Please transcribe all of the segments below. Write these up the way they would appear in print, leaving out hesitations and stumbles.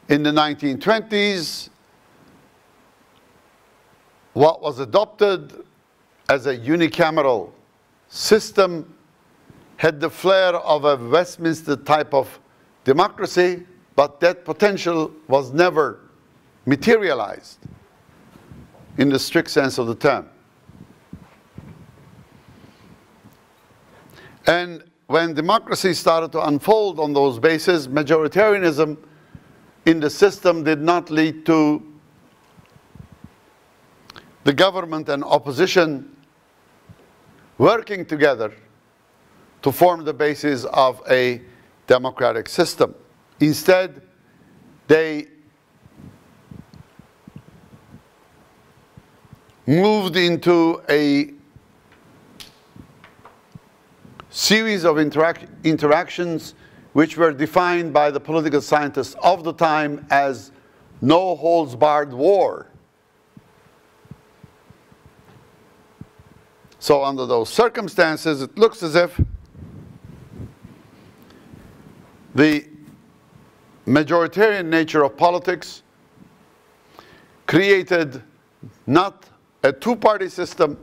In the 1920s, what was adopted as a unicameral system had the flair of a Westminster type of democracy, but that potential was never materialized in the strict sense of the term. And when democracy started to unfold on those bases, majoritarianism in the system did not lead to the government and opposition working together to form the basis of a democratic system. Instead, they moved into a series of interactions which were defined by the political scientists of the time as no-holds-barred war. So under those circumstances, it looks as if the majoritarian nature of politics created not a two-party system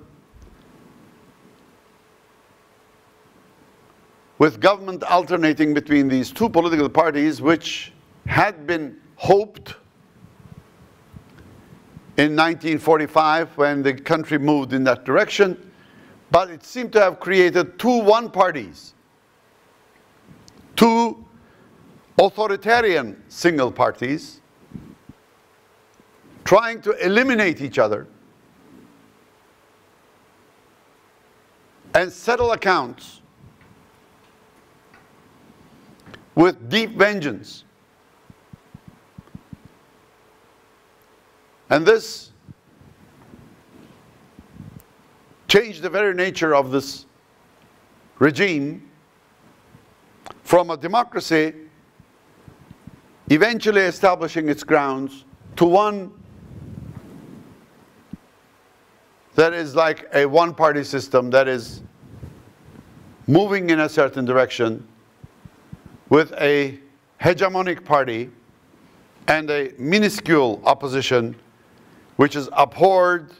with government alternating between these two political parties, which had been hoped in 1945 when the country moved in that direction, but it seemed to have created two one-parties, two authoritarian single parties trying to eliminate each other and settle accounts with deep vengeance. And this changed the very nature of this regime from a democracy eventually establishing its grounds to one that is like a one-party system that is moving in a certain direction with a hegemonic party and a minuscule opposition which is abhorred,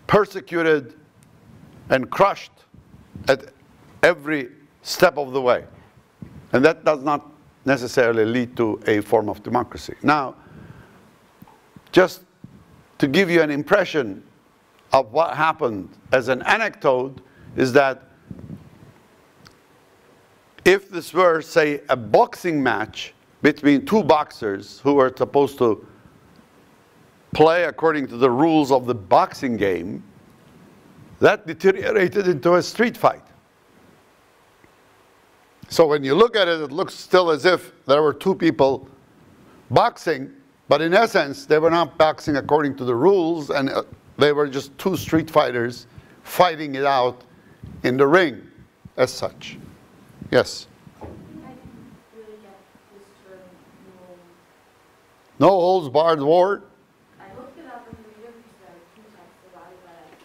persecuted, and crushed at every step of the way. And that does not necessarily lead to a form of democracy. Now, just to give you an impression of what happened as an anecdote is that if this were, say, a boxing match between two boxers who were supposed to play according to the rules of the boxing game, that deteriorated into a street fight. So when you look at it, it looks still as if there were two people boxing, but in essence, they were not boxing according to the rules, and they were just two street fighters fighting it out in the ring as such. Yes? I didn't really get this term, No holds barred war? I looked it up in the Wikipedia, two texts about it,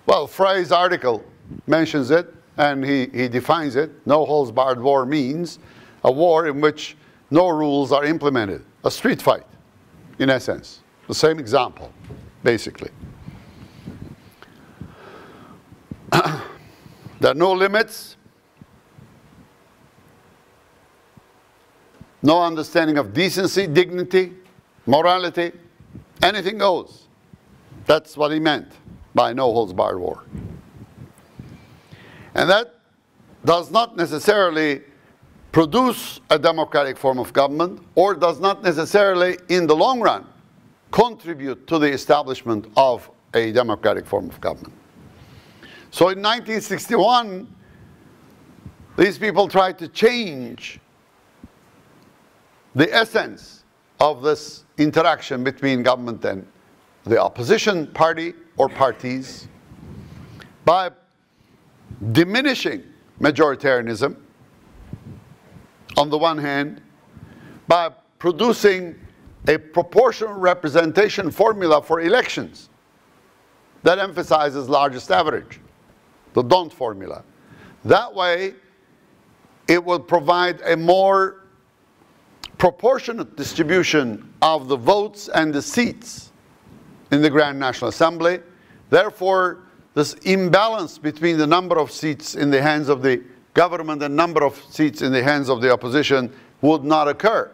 Well, Frey's article mentions it, and he defines it. No holds barred war means a war in which no rules are implemented. A street fight, in essence. The same example, basically. There are no limits, no understanding of decency, dignity, morality, anything goes. That's what he meant by no holds barred war. And that does not necessarily produce a democratic form of government, or does not necessarily, in the long run, contribute to the establishment of a democratic form of government. So in 1961, these people tried to change the essence of this interaction between government and the opposition party or parties by diminishing majoritarianism on the one hand, by producing a proportional representation formula for elections that emphasizes largest average, the D'Hondt formula. That way, it will provide a more proportionate distribution of the votes and the seats in the Grand National Assembly. Therefore, this imbalance between the number of seats in the hands of the government and number of seats in the hands of the opposition would not occur.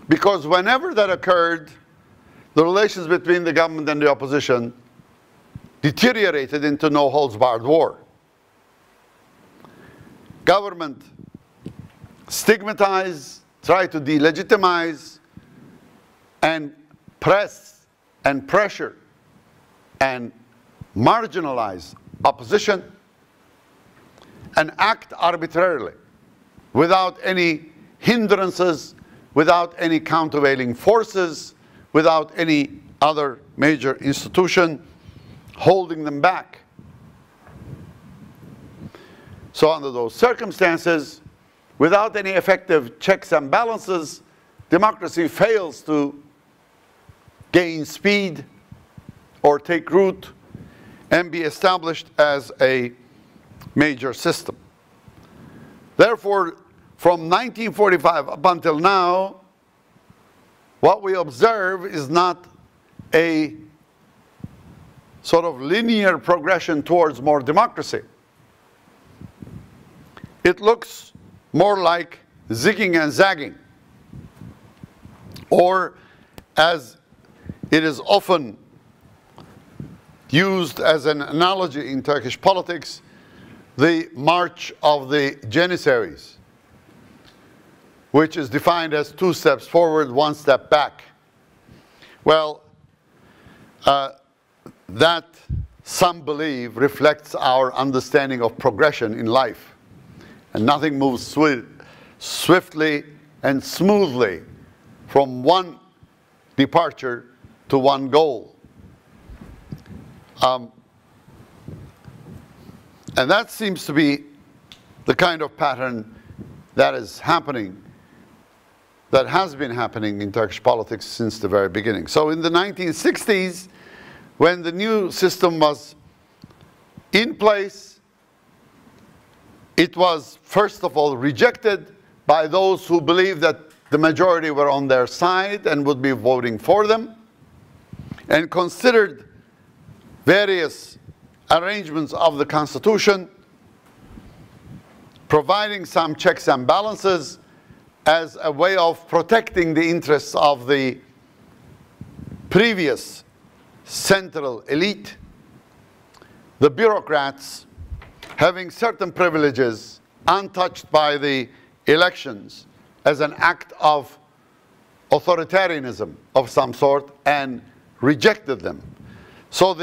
Because whenever that occurred, the relations between the government and the opposition deteriorated into no-holds-barred war. Government stigmatized, tried to delegitimize, and press and pressure and marginalize opposition and act arbitrarily without any hindrances, without any countervailing forces, without any other major institution holding them back. So under those circumstances, without any effective checks and balances, democracy fails to gain speed or take root and be established as a major system. Therefore, from 1945 up until now, what we observe is not a sort of linear progression towards more democracy. It looks more like zigging and zagging, or as it is often used as an analogy in Turkish politics, the march of the Janissaries, which is defined as 2 steps forward, 1 step back. Well, that, some believe, reflects our understanding of progression in life. And nothing moves swiftly and smoothly from one departure to one goal. And that seems to be the kind of pattern that is happening, that has been happening in Turkish politics since the very beginning. So in the 1960s, when the new system was in place, it was first of all rejected by those who believed that the majority were on their side and would be voting for them, and considered various arrangements of the Constitution, providing some checks and balances as a way of protecting the interests of the previous central elite, the bureaucrats having certain privileges untouched by the elections as an act of authoritarianism of some sort, and rejected them. So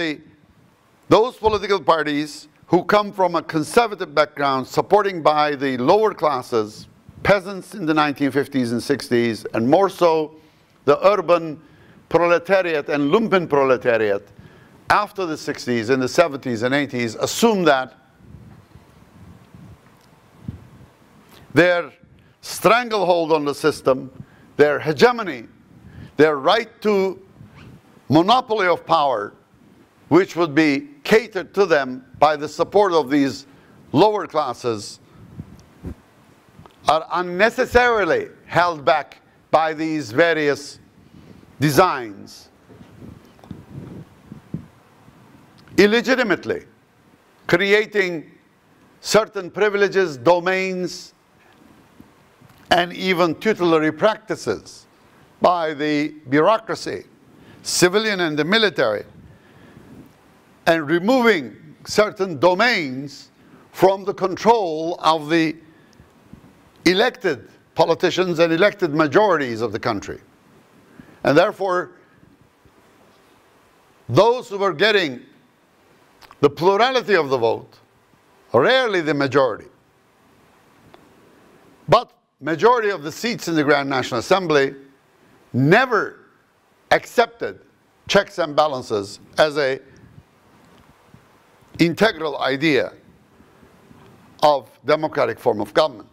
those political parties who come from a conservative background, supporting by the lower classes, peasants in the 1950s and 60s, and more so the urban proletariat and lumpen proletariat after the 60s and the 70s and 80s, assume that their stranglehold on the system, their hegemony, their right to monopoly of power, which would be catered to them by the support of these lower classes, are unnecessarily held back by these various designs, illegitimately creating certain privileges, domains, and even tutelary practices by the bureaucracy, civilian and the military, and removing certain domains from the control of the elected politicians and elected majorities of the country. And therefore, those who were getting the plurality of the vote, rarely the majority, but majority of the seats in the Grand National Assembly, never accepted checks and balances as an integral idea of democratic form of government.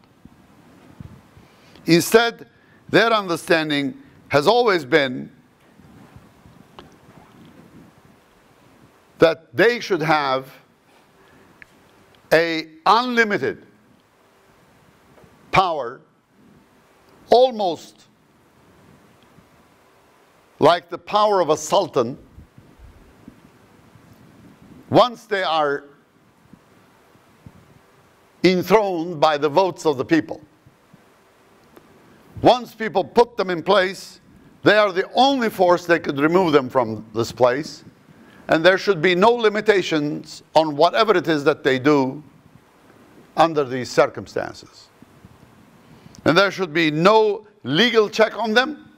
Instead, their understanding has always been that they should have an unlimited power almost like the power of a sultan. Once they are enthroned by the votes of the people, once people put them in place, they are the only force that could remove them from this place, and there should be no limitations on whatever it is that they do under these circumstances. And there should be no legal check on them,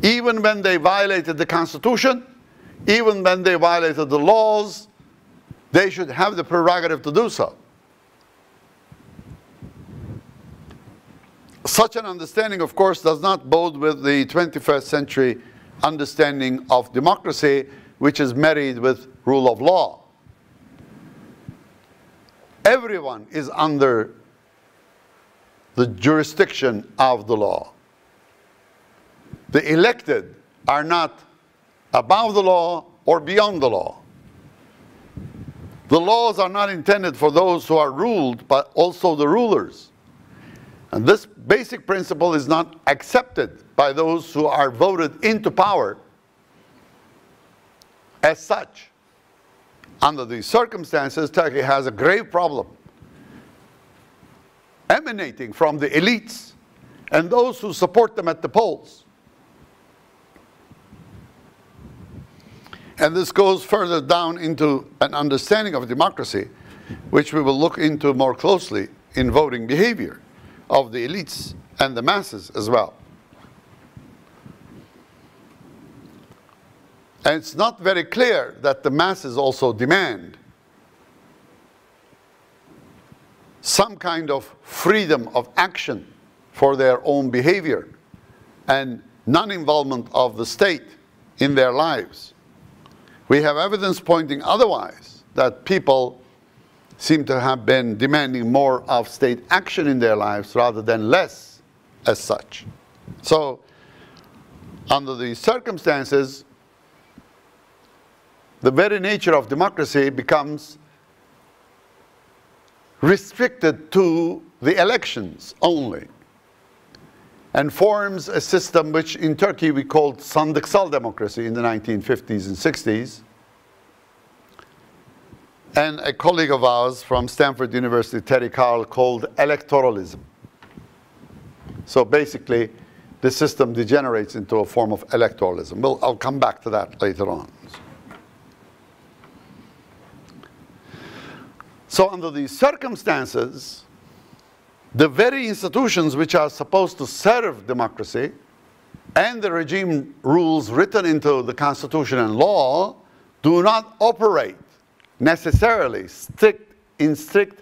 even when they violated the Constitution, even when they violated the laws. They should have the prerogative to do so. Such an understanding, of course, does not bode with the 21st century understanding of democracy, which is married with rule of law. Everyone is under the jurisdiction of the law. The elected are not above the law or beyond the law. The laws are not intended for those who are ruled, but also the rulers. And this basic principle is not accepted by those who are voted into power as such. Under these circumstances, Turkey has a grave problem emanating from the elites and those who support them at the polls. And this goes further down into an understanding of democracy, which we will look into more closely in voting behavior of the elites and the masses as well. And it's not very clear that the masses also demand some kind of freedom of action for their own behavior and non-involvement of the state in their lives. We have evidence pointing otherwise, that people seem to have been demanding more of state action in their lives rather than less as such. So, under these circumstances, the very nature of democracy becomes restricted to the elections only, and forms a system which in Turkey we called sandıksal democracy in the 1950s and 60s. And a colleague of ours from Stanford University, Terry Carl, called electoralism. So basically, the system degenerates into a form of electoralism. Well, I'll come back to that later on. So under these circumstances, the very institutions which are supposed to serve democracy and the regime rules written into the Constitution and law do not operate necessarily in strict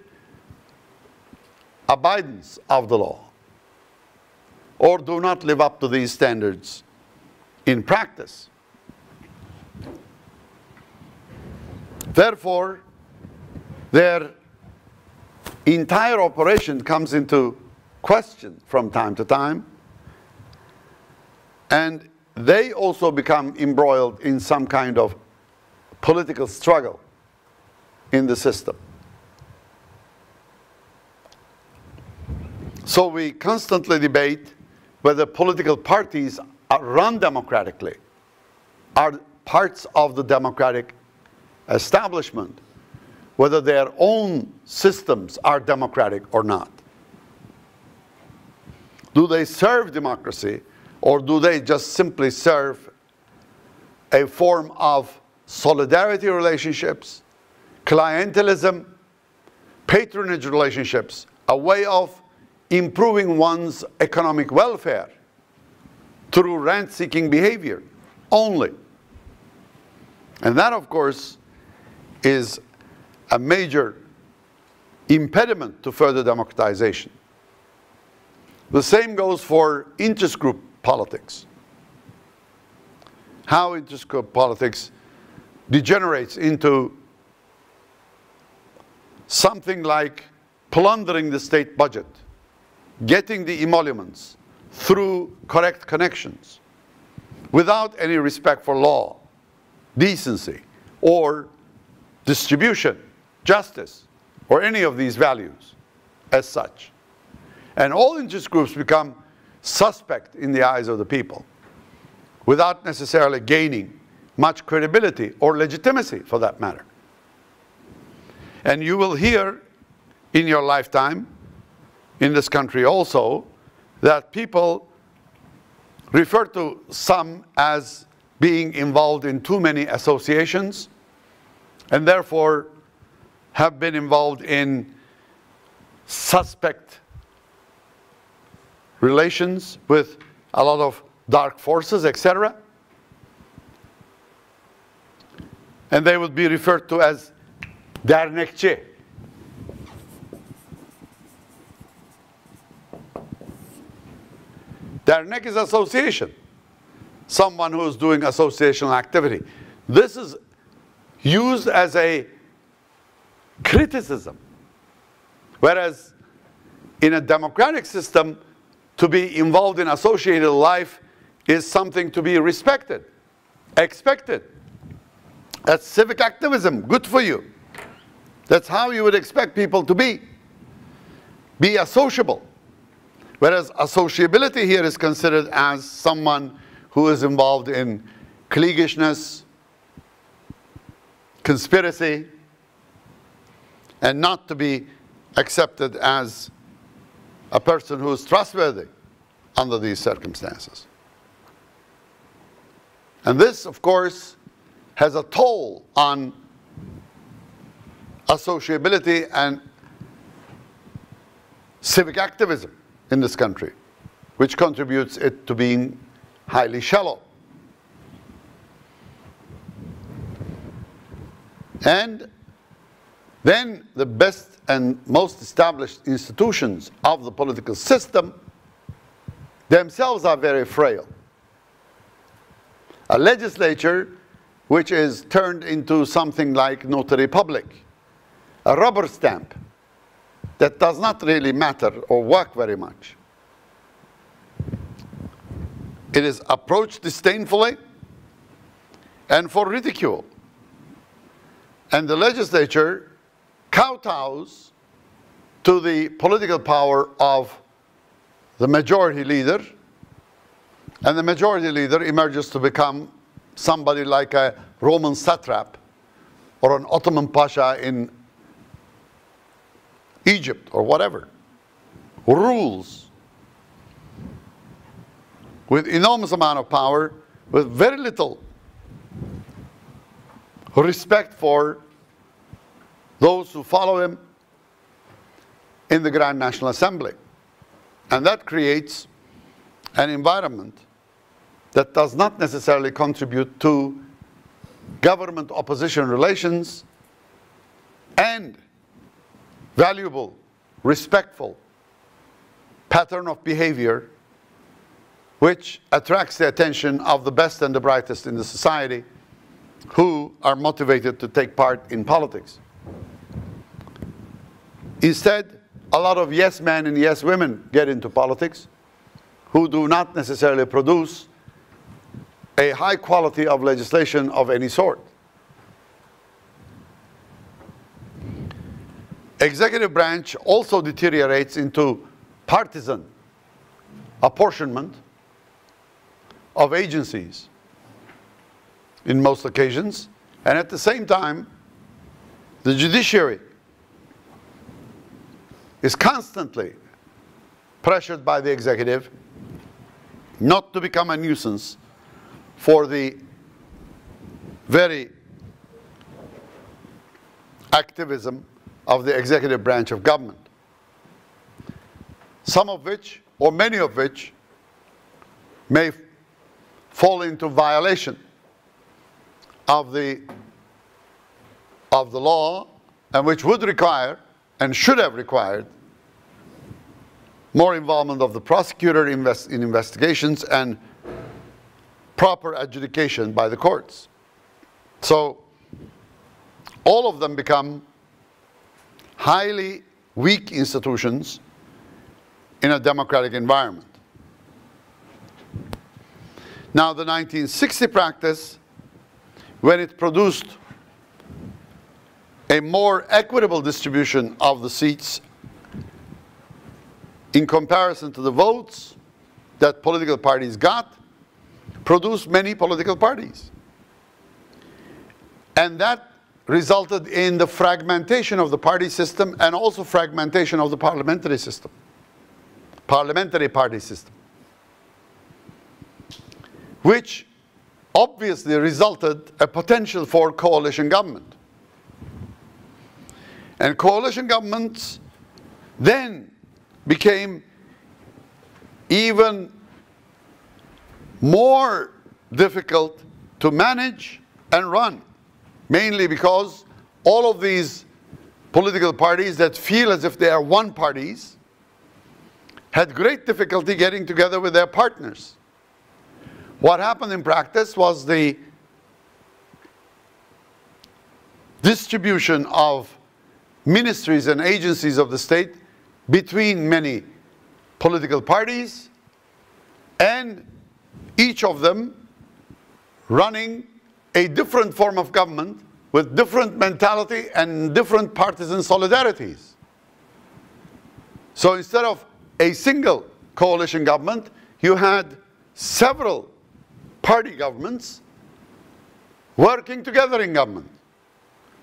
abidance of the law, or do not live up to these standards in practice. Therefore, their entire operation comes into question from time to time, and they also become embroiled in some kind of political struggle in the system. So we constantly debate whether political parties are run democratically, are parts of the democratic establishment, whether their own systems are democratic or not. Do they serve democracy, or do they just simply serve a form of solidarity relationships, clientelism, patronage relationships, a way of improving one's economic welfare through rent-seeking behavior only? And that, of course, is a major impediment to further democratization. The same goes for interest group politics. How interest group politics degenerates into something like plundering the state budget, getting the emoluments through correct connections, without any respect for law, decency, or distribution, justice, or any of these values as such. And all interest groups become suspect in the eyes of the people without necessarily gaining much credibility or legitimacy for that matter. And you will hear in your lifetime, in this country also, that people refer to some as being involved in too many associations and therefore have been involved in suspect relations with a lot of dark forces, etc. And they would be referred to as dernekçi. Dernek is association. Someone who is doing associational activity. This is used as a criticism. Whereas in a democratic system, to be involved in associated life is something to be respected, expected. That's civic activism, good for you. That's how you would expect people to be associable. Whereas associability here is considered as someone who is involved in cliquishness, conspiracy, and not to be accepted as a person who is trustworthy under these circumstances. And this, of course, has a toll on associability and civic activism in this country, which contributes it to being highly shallow. And then the best and most established institutions of the political system themselves are very frail. A legislature which is turned into something like notary public, a rubber stamp that does not really matter or work very much. It is approached disdainfully and for ridicule. And the legislature kowtows to the political power of the majority leader, and the majority leader emerges to become somebody like a Roman satrap or an Ottoman pasha in Egypt or whatever, who rules with enormous amount of power, with very little respect for those who follow him in the Grand National Assembly. And that creates an environment that does not necessarily contribute to government opposition relations and valuable, respectful pattern of behavior which attracts the attention of the best and the brightest in the society who are motivated to take part in politics. Instead, a lot of yes men and yes women get into politics who do not necessarily produce a high quality of legislation of any sort. Executive branch also deteriorates into partisan apportionment of agencies in most occasions, and at the same time, the judiciary is constantly pressured by the executive not to become a nuisance for the very activism of the executive branch of government. Some of which, or many of which, may fall into violation of the law, and which would require and should have required more involvement of the prosecutor in investigations and proper adjudication by the courts. So all of them become highly weak institutions in a democratic environment. Now, the 1960 practice, when it produced a more equitable distribution of the seats in comparison to the votes that political parties got, produced many political parties. And that resulted in the fragmentation of the party system and also fragmentation of the parliamentary system, parliamentary party system, which obviously resulted a potential for coalition government. And coalition governments then became even more difficult to manage and run, mainly because all of these political parties that feel as if they are one parties had great difficulty getting together with their partners. What happened in practice was the distribution of ministries and agencies of the state between many political parties, and each of them running a different form of government with different mentality and different partisan solidarities. So instead of a single coalition government, you had several party governments working together in government.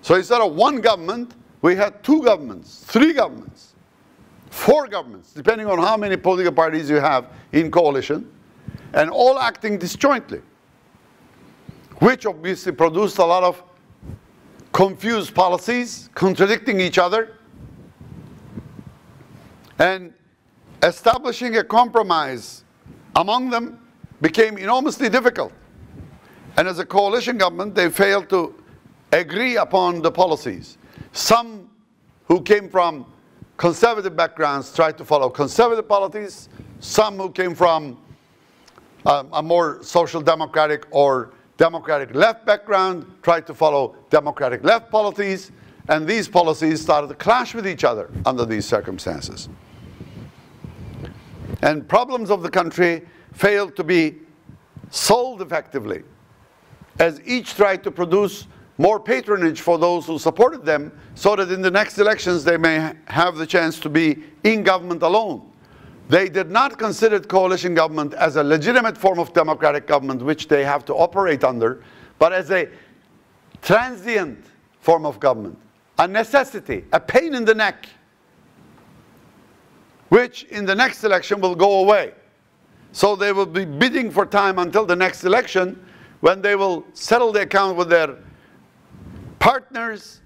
So instead of one government, we had two governments, three governments, four governments, depending on how many political parties you have in coalition, and all acting disjointly, which obviously produced a lot of confused policies, contradicting each other, and establishing a compromise among them became enormously difficult. And as a coalition government, they failed to agree upon the policies. Some who came from conservative backgrounds tried to follow conservative policies. Some who came from a more social democratic or democratic left background tried to follow democratic left policies. And these policies started to clash with each other under these circumstances. And problems of the country failed to be solved effectively, as each tried to produce more patronage for those who supported them, so that in the next elections they may have the chance to be in government alone. They did not consider coalition government as a legitimate form of democratic government which they have to operate under, but as a transient form of government, a necessity, a pain in the neck, which in the next election will go away. So they will be bidding for time until the next election, when they will settle the account with their partners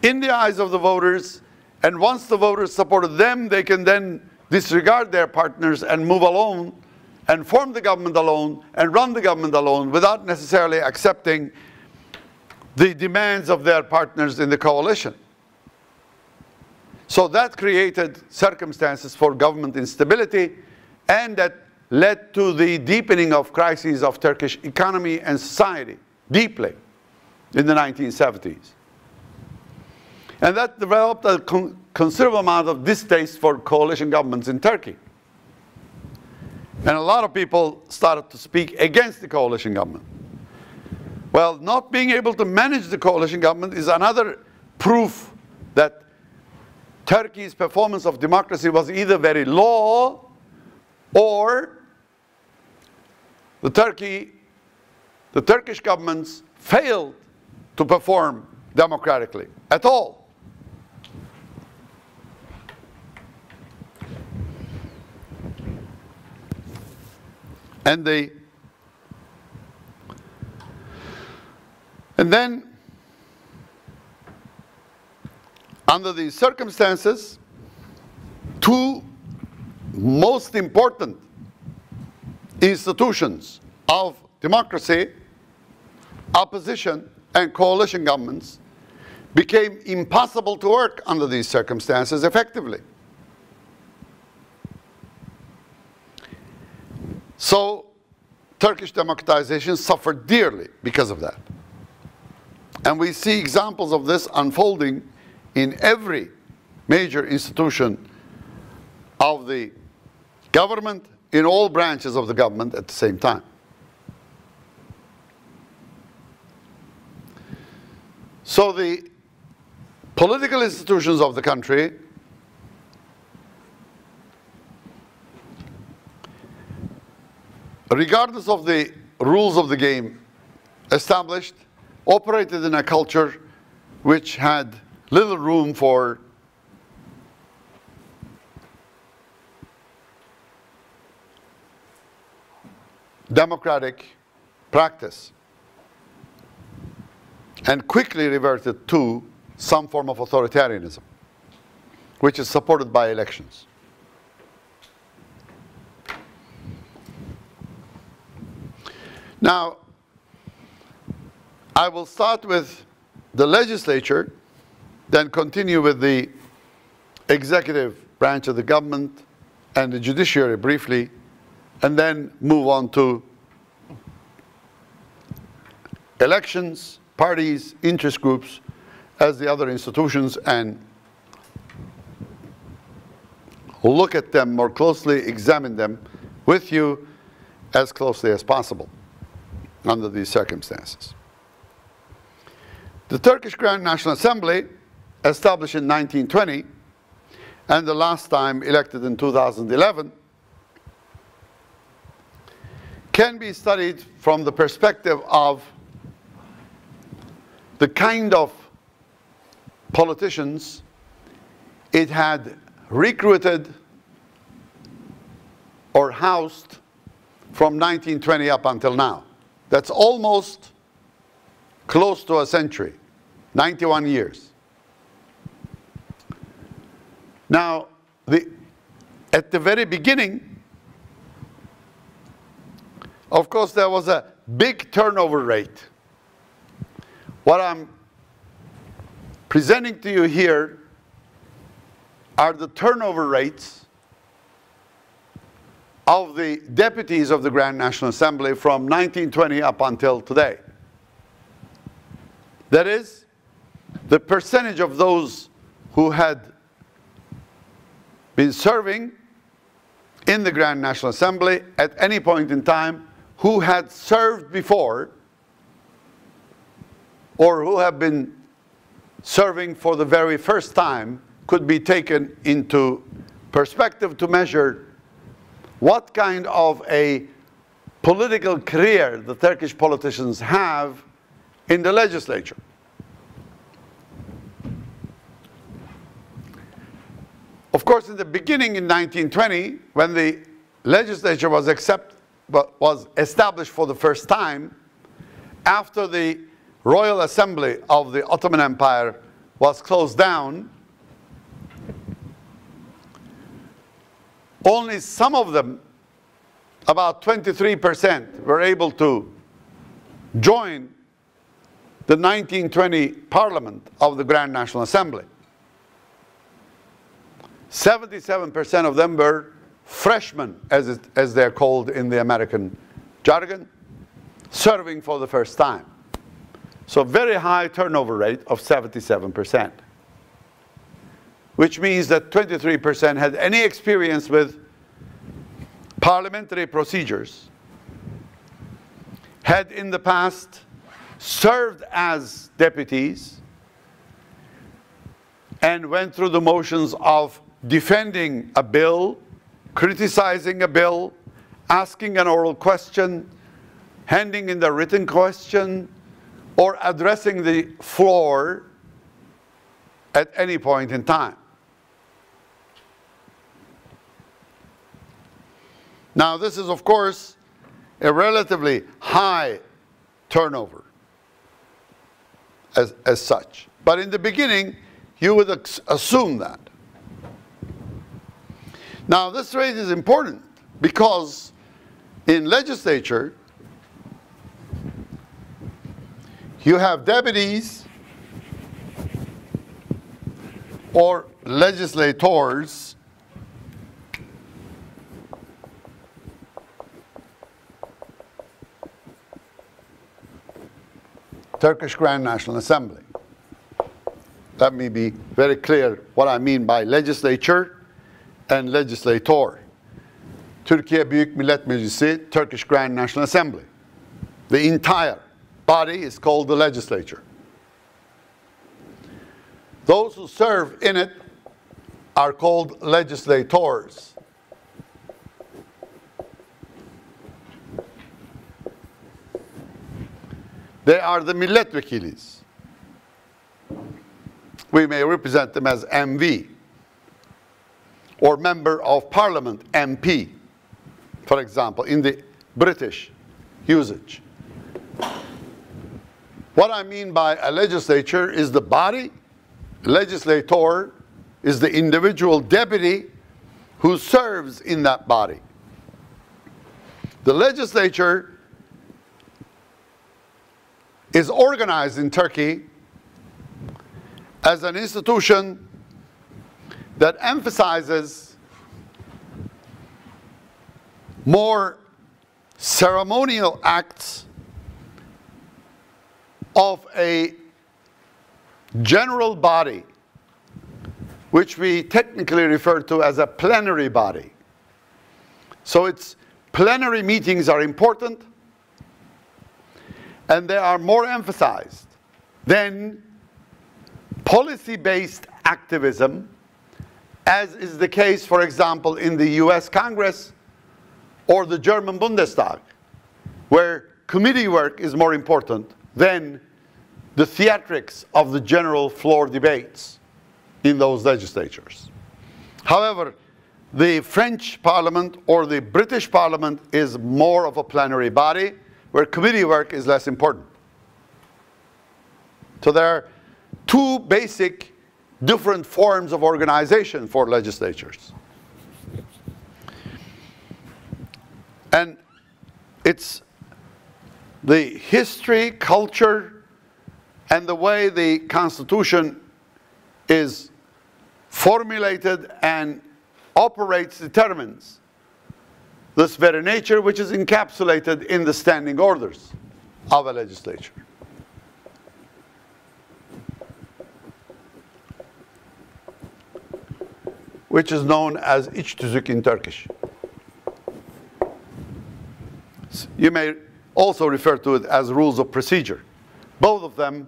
in the eyes of the voters, and once the voters supported them, they can then disregard their partners and move alone and form the government alone and run the government alone without necessarily accepting the demands of their partners in the coalition. So that created circumstances for government instability, and that led to the deepening of crises of Turkish economy and society deeply in the 1970s. And that developed a considerable amount of distaste for coalition governments in Turkey. And a lot of people started to speak against the coalition government. Well, not being able to manage the coalition government is another proof that Turkey's performance of democracy was either very low, or the Turkish governments failed to perform democratically at all. And then, under these circumstances, two most important institutions of democracy, opposition and coalition governments, became impossible to work under these circumstances effectively. So Turkish democratization suffered dearly because of that. And we see examples of this unfolding in every major institution of the government, in all branches of the government at the same time. So the political institutions of the country regardless of the rules of the game established, operated in a culture which had little room for democratic practice, and quickly reverted to some form of authoritarianism, which is supported by elections. Now, I will start with the legislature, then continue with the executive branch of the government and the judiciary briefly, and then move on to elections, parties, interest groups, as the other institutions, and look at them more closely, examine them with you as closely as possible under these circumstances. The Turkish Grand National Assembly, established in 1920, and the last time elected in 2011, can be studied from the perspective of the kind of politicians it had recruited or housed from 1920 up until now. That's almost close to a century, 91 years. Now, at the very beginning, of course, there was a big turnover rate. What I'm presenting to you here are the turnover rates of the deputies of the Grand National Assembly from 1920 up until today. That is, the percentage of those who had been serving in the Grand National Assembly at any point in time, who had served before or who have been serving for the very first time, could be taken into perspective to measure what kind of a political career the Turkish politicians have in the legislature. Of course, in the beginning in 1920, when the legislature was established for the first time, after the Royal Assembly of the Ottoman Empire was closed down, only some of them, about 23%, were able to join the 1920 Parliament of the Grand National Assembly. 77% of them were freshmen, as they're called in the American jargon, serving for the first time. So very high turnover rate of 77%, which means that 23% had any experience with parliamentary procedures, had in the past served as deputies, and went through the motions of defending a bill, criticizing a bill, asking an oral question, handing in the written question, or addressing the floor at any point in time. Now, this is, of course, a relatively high turnover as such. But in the beginning, you would assume that. Now, this rate is important because in legislature, you have deputies or legislators Turkish Grand National Assembly. Let me be very clear what I mean by legislature and legislator. Türkiye Büyük Millet Meclisi, Turkish Grand National Assembly. The entire body is called the legislature. Those who serve in it are called legislators. They are the milletvekilis. We may represent them as MV, or Member of Parliament, MP, for example, in the British usage. What I mean by a legislature is the body, legislator is the individual deputy who serves in that body. The legislature is organized in Turkey as an institution that emphasizes more ceremonial acts of a general body, which we technically refer to as a plenary body. So its plenary meetings are important, and they are more emphasized than policy-based activism, as is the case, for example, in the US Congress or the German Bundestag, where committee work is more important than the theatrics of the general floor debates in those legislatures. However, the French Parliament or the British Parliament is more of a plenary body where committee work is less important. So there are two basic different forms of organization for legislatures. And it's the history, culture, and the way the Constitution is formulated and operates determines this very nature, which is encapsulated in the standing orders of a legislature. Which is known as iç tüzük in Turkish. You may also refer to it as rules of procedure. Both of them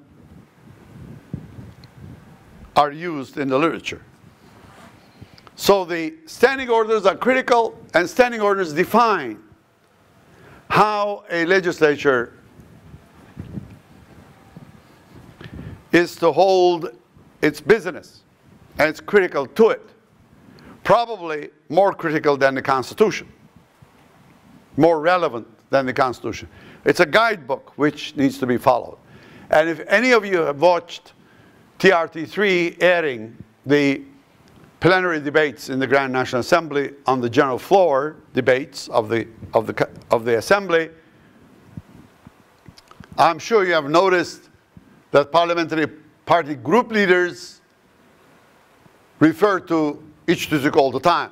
are used in the literature. So the standing orders are critical, and standing orders define how a legislature is to hold its business, and it's critical to it. Probably more critical than the Constitution, more relevant than the Constitution. It's a guidebook which needs to be followed. And if any of you have watched TRT3 airing the plenary debates in the Grand National Assembly on the general floor debates of the Assembly, I'm sure you have noticed that parliamentary party group leaders refer to iç tüzük all the time.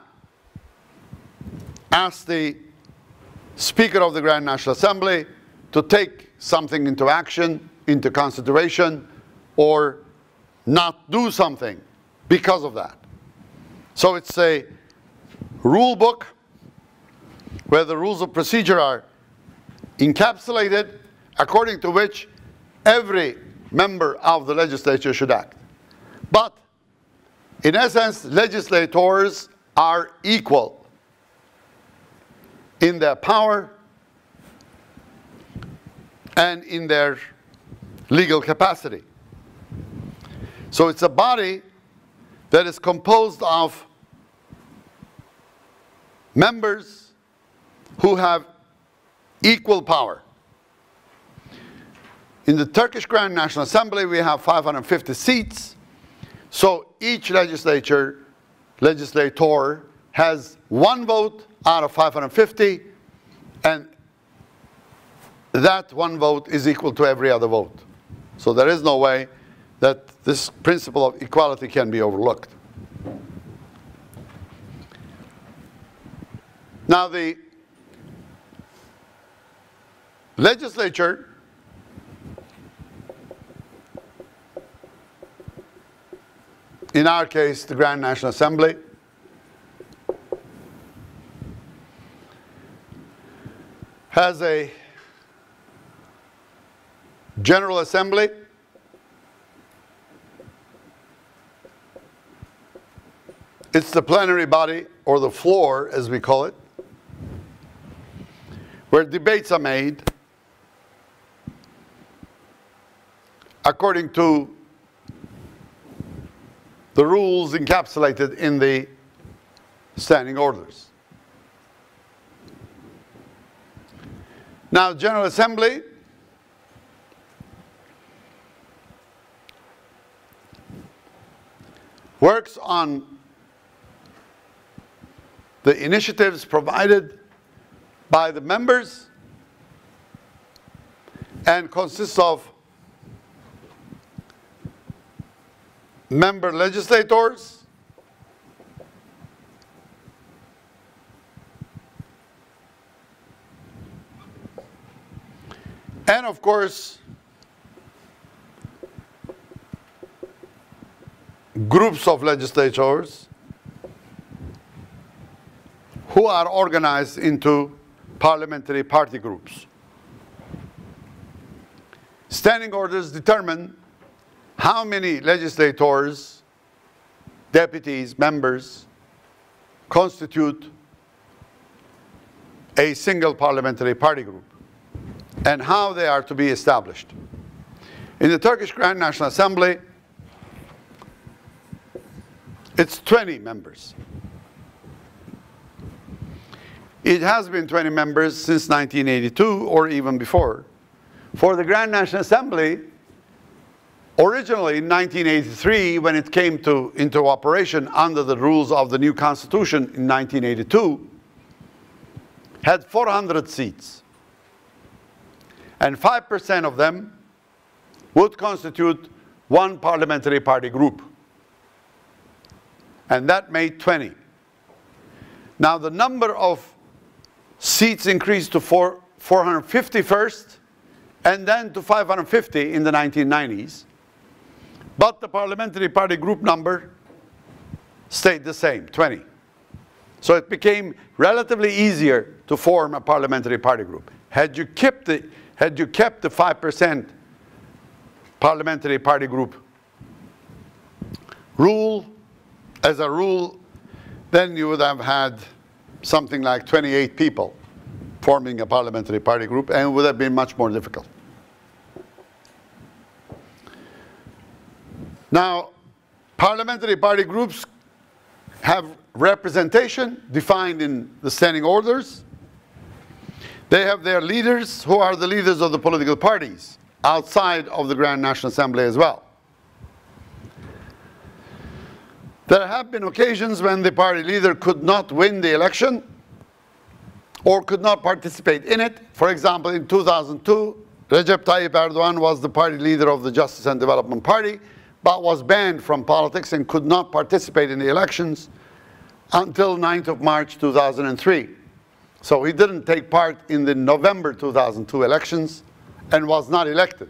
Ask the Speaker of the Grand National Assembly to take something into action, into consideration, or not do something because of that. So it's a rule book where the rules of procedure are encapsulated, according to which every member of the legislature should act. But in essence, legislators are equal in their power and in their legal capacity. So it's a body that is composed of members who have equal power. In the Turkish Grand National Assembly, we have 550 seats. So each legislator has one vote out of 550, and that one vote is equal to every other vote. So there is no way that this principle of equality can be overlooked. Now the legislature in our case, the Grand National Assembly, has a General Assembly, it's the plenary body, or the floor as we call it, where debates are made, according to the rules encapsulated in the standing orders. Now, General Assembly works on the initiatives provided by the members and consists of member legislators, and of course groups of legislators who are organized into parliamentary party groups. Standing orders determine how many legislators, deputies, members constitute a single parliamentary party group and how they are to be established. In the Turkish Grand National Assembly, it's 20 members. It has been 20 members since 1982 or even before. For the Grand National Assembly, originally in 1983, when it came into operation under the rules of the new constitution in 1982, had 400 seats. And 5% of them would constitute one parliamentary party group. And that made 20. Now the number of seats increased to 450 first, and then to 550 in the 1990s. But the parliamentary party group number stayed the same, 20. So it became relatively easier to form a parliamentary party group. Had you kept the 5% parliamentary party group rule as a rule, then you would have had something like 28 people forming a parliamentary party group, and it would have been much more difficult. Now, parliamentary party groups have representation defined in the standing orders. They have their leaders, who are the leaders of the political parties outside of the Grand National Assembly as well. There have been occasions when the party leader could not win the election or could not participate in it. For example, in 2002, Recep Tayyip Erdogan was the party leader of the Justice and Development Party, but was banned from politics and could not participate in the elections until 9th of March 2003. So he didn't take part in the November 2002 elections and was not elected.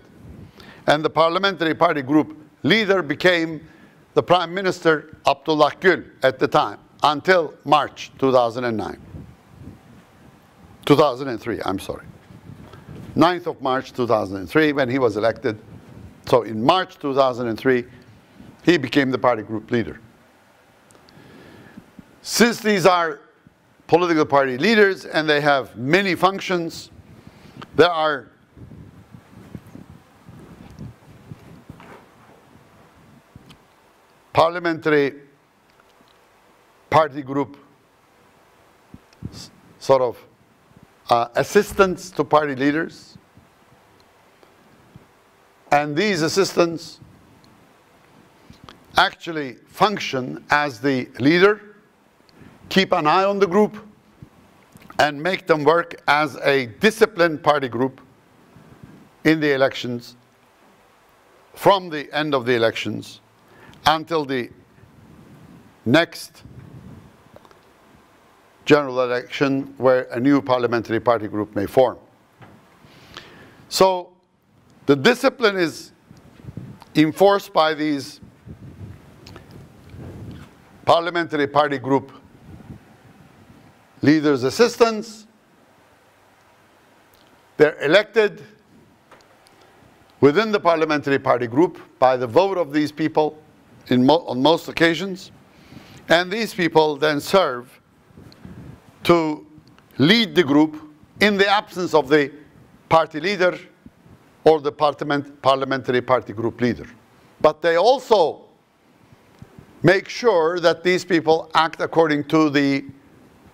And the parliamentary party group leader became the Prime Minister Abdullah Gül at the time, until March 2003, I'm sorry. 9th of March 2003, when he was elected. So in March 2003, he became the party group leader. Since these are political party leaders and they have many functions, there are parliamentary party group sort of assistants to party leaders. And these assistants actually function as the leader, keep an eye on the group, and make them work as a disciplined party group in the elections, from the end of the elections until the next general election, where a new parliamentary party group may form. So the discipline is enforced by these parliamentary party group leaders' assistants. They're elected within the parliamentary party group by the vote of these people on most occasions. And these people then serve to lead the group in the absence of the party leader or the parliamentary party group leader. But they also make sure that these people act according to the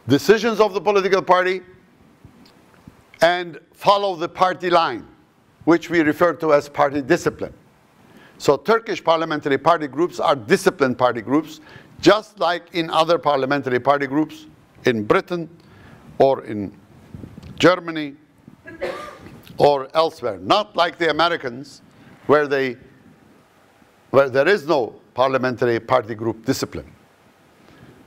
decisions of the political party and follow the party line, which we refer to as party discipline. So Turkish parliamentary party groups are disciplined party groups, just like in other parliamentary party groups in Britain or in Germany or elsewhere. Not like the Americans, where there is no parliamentary party group discipline.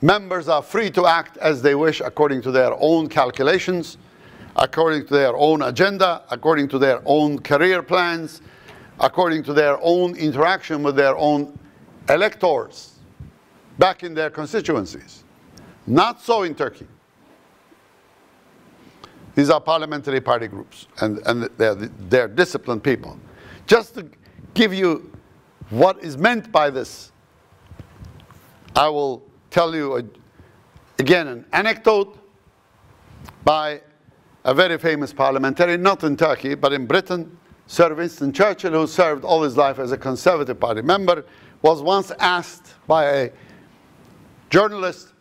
Members are free to act as they wish according to their own calculations, according to their own agenda, according to their own career plans, according to their own interaction with their own electors back in their constituencies. Not so in Turkey. These are parliamentary party groups, and they're disciplined people. Just to give you what is meant by this, I will tell you again an anecdote by a very famous parliamentarian, not in Turkey, but in Britain. Sir Winston Churchill, who served all his life as a Conservative Party member, was once asked by a journalist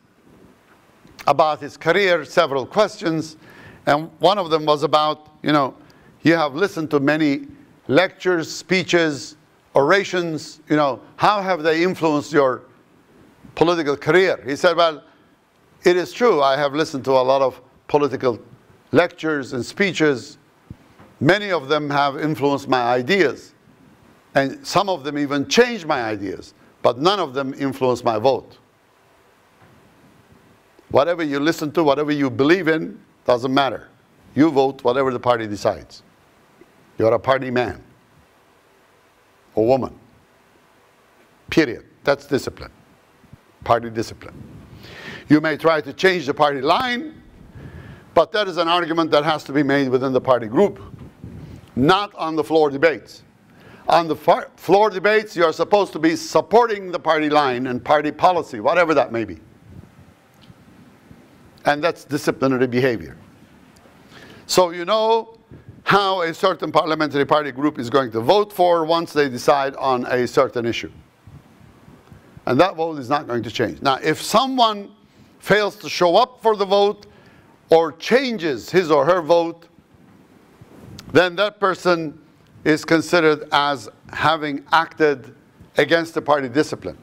about his career, several questions, and one of them was about, you have listened to many lectures, speeches, orations, how have they influenced your political career? He said, well, it is true, I have listened to a lot of political lectures and speeches. Many of them have influenced my ideas, and some of them even changed my ideas, but none of them influenced my vote. Whatever you listen to, whatever you believe in, doesn't matter. You vote whatever the party decides. You're a party man or woman. Period. That's discipline. Party discipline. You may try to change the party line, but that is an argument that has to be made within the party group, not on the floor debates. On the floor debates, you are supposed to be supporting the party line and party policy, whatever that may be. And that's disciplinary behavior. So you know how a certain parliamentary party group is going to vote for once they decide on a certain issue. And that vote is not going to change. Now, if someone fails to show up for the vote or changes his or her vote, then that person is considered as having acted against the party discipline.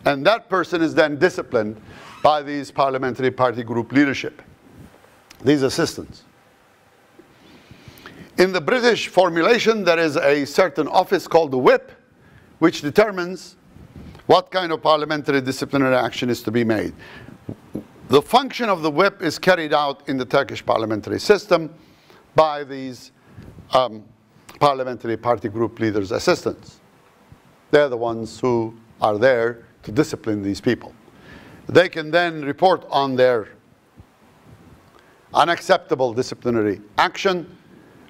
And that person is then disciplined by these parliamentary party group leadership, these assistants. In the British formulation, there is a certain office called the whip, which determines what kind of parliamentary disciplinary action is to be made. The function of the whip is carried out in the Turkish parliamentary system by these parliamentary party group leaders' assistants. They're the ones who are there to discipline these people. They can then report on their unacceptable disciplinary action,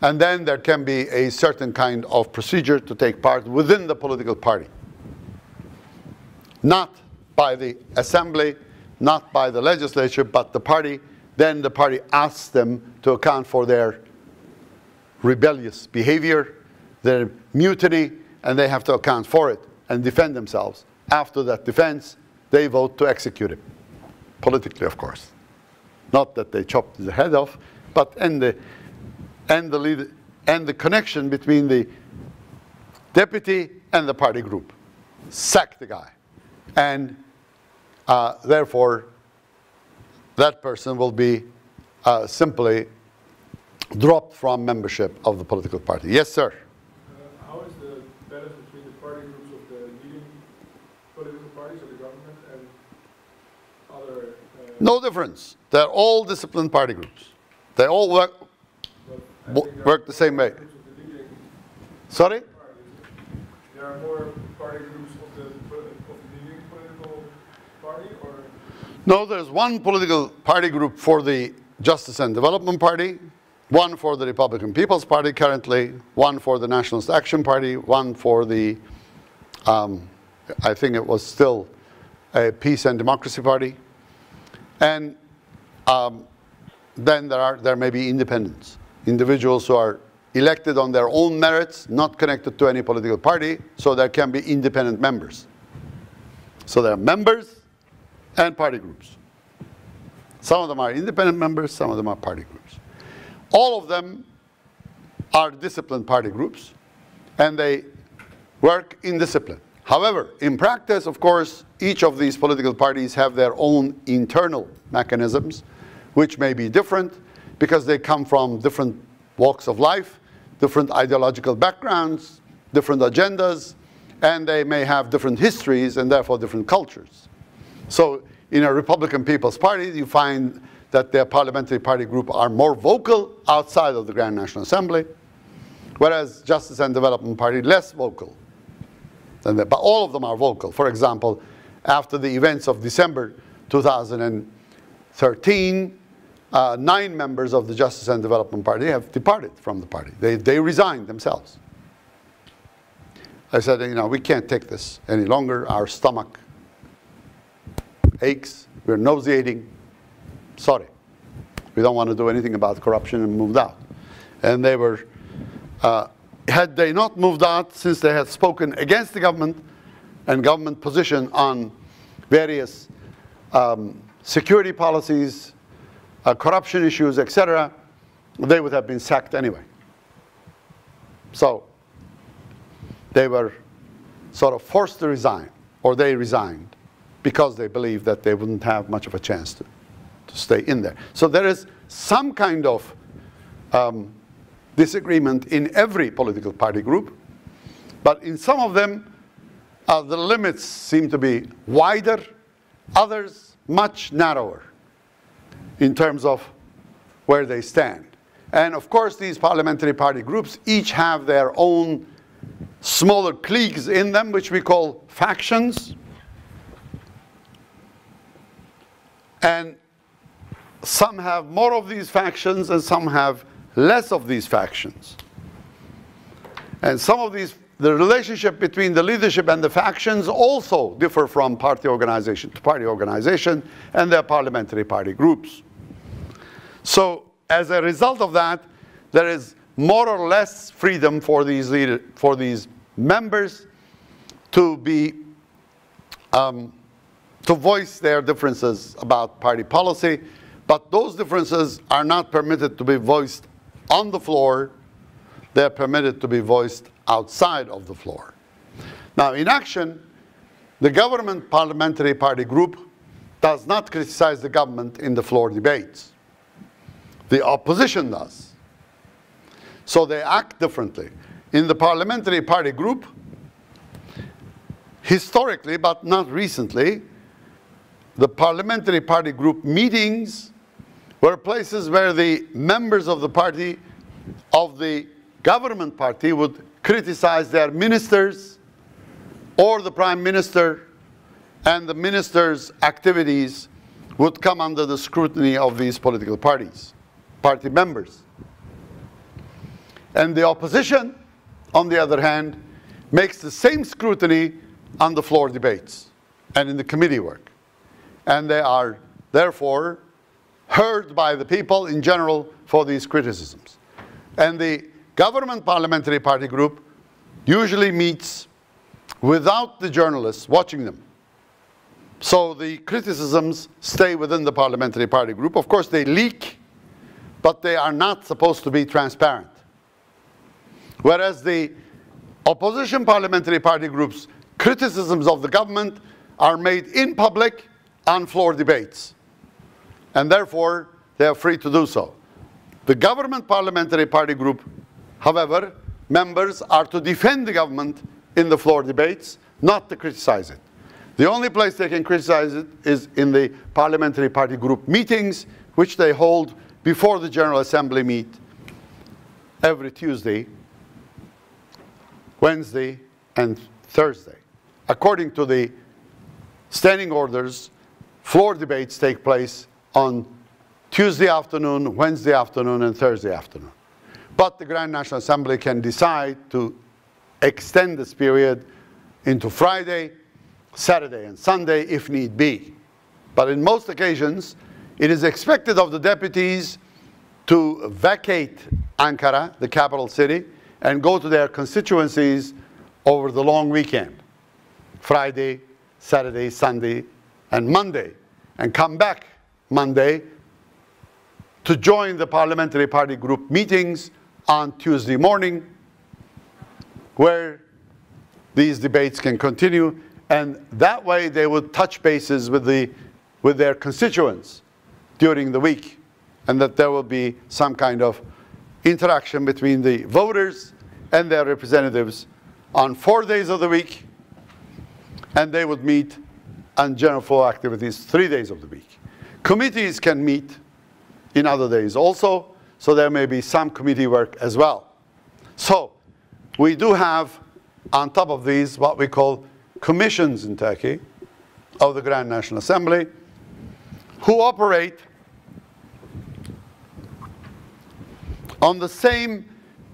and then there can be a certain kind of procedure to take part within the political party. Not by the assembly, not by the legislature, but the party. Then the party asks them to account for their rebellious behavior, their mutiny, and they have to account for it and defend themselves. After that defense, they vote to execute him. Politically, of course. Not that they chopped his head off, but the connection between the deputy and the party group. Sack the guy. And therefore, that person will be simply dropped from membership of the political party. Yes, sir? How is the balance between the party groups of the leading political parties of the government and other... No difference. They're all disciplined party groups. They all work the same way. Sorry? There are more party groups of the leading political party, or? No, there's one political party group for the Justice and Development Party, one for the Republican People's Party currently, one for the Nationalist Action Party, one for the, I think it was still a Peace and Democracy Party. And then there may be independents, individuals who are elected on their own merits, not connected to any political party, so there can be independent members. So there are members and party groups. Some of them are independent members, some of them are party groups. All of them are disciplined party groups, and they work in discipline. However, in practice, of course, each of these political parties have their own internal mechanisms, which may be different because they come from different walks of life, different ideological backgrounds, different agendas, and they may have different histories and therefore different cultures. So in a Republican People's Party, you find that their parliamentary party group are more vocal outside of the Grand National Assembly, whereas Justice and Development Party less vocal than that. But all of them are vocal. For example, after the events of December 2013, 9 members of the Justice and Development Party have departed from the party. They resigned themselves. I said, you know, we can't take this any longer. Our stomach aches. We're nauseating. Sorry. We don't want to do anything about corruption, and moved out. And they were, had they not moved out, since they had spoken against the government and government position on various security policies, corruption issues, etc., they would have been sacked anyway. So they were sort of forced to resign, or they resigned, because they believed that they wouldn't have much of a chance to stay in there. So there is some kind of disagreement in every political party group, but in some of them the limits seem to be wider, others much narrower in terms of where they stand. And of course these parliamentary party groups each have their own smaller cliques in them, which we call factions. And some have more of these factions and some have less of these factions. And some of these, the relationship between the leadership and the factions also differ from party organization to party organization and their parliamentary party groups. So as a result of that, there is more or less freedom for these members to be to voice their differences about party policy, but those differences are not permitted to be voiced on the floor. They're permitted to be voiced outside of the floor. Now, in action, the government parliamentary party group does not criticize the government in the floor debates. The opposition does. So they act differently. In the parliamentary party group, historically, but not recently, the parliamentary party group meetings were places where the members of the party, of the government party, would criticize their ministers or the prime minister, and the minister's activities would come under the scrutiny of these political parties, party members. And the opposition, on the other hand, makes the same scrutiny on the floor debates and in the committee work. And they are therefore heard by the people in general for these criticisms. And the government parliamentary party group usually meets without the journalists watching them. So the criticisms stay within the parliamentary party group. Of course, they leak, but they are not supposed to be transparent. Whereas the opposition parliamentary party groups' criticisms of the government are made in public on floor debates. And therefore, they are free to do so. The government parliamentary party group, however, members are to defend the government in the floor debates, not to criticize it. The only place they can criticize it is in the parliamentary party group meetings, which they hold before the General Assembly meet every Tuesday, Wednesday, and Thursday. According to the standing orders, floor debates take place on Tuesday afternoon, Wednesday afternoon, and Thursday afternoon. But the Grand National Assembly can decide to extend this period into Friday, Saturday, and Sunday if need be. But in most occasions, it is expected of the deputies to vacate Ankara, the capital city, and go to their constituencies over the long weekend, Friday, Saturday, Sunday, and Monday, and come back Monday to join the parliamentary party group meetings on Tuesday morning, where these debates can continue, and that way they would touch bases with their constituents during the week, and that there will be some kind of interaction between the voters and their representatives on 4 days of the week, and they would meet on general floor activities 3 days of the week. Committees can meet in other days also, so there may be some committee work as well. So we do have, on top of these, what we call commissions in Turkey of the Grand National Assembly, who operate on the same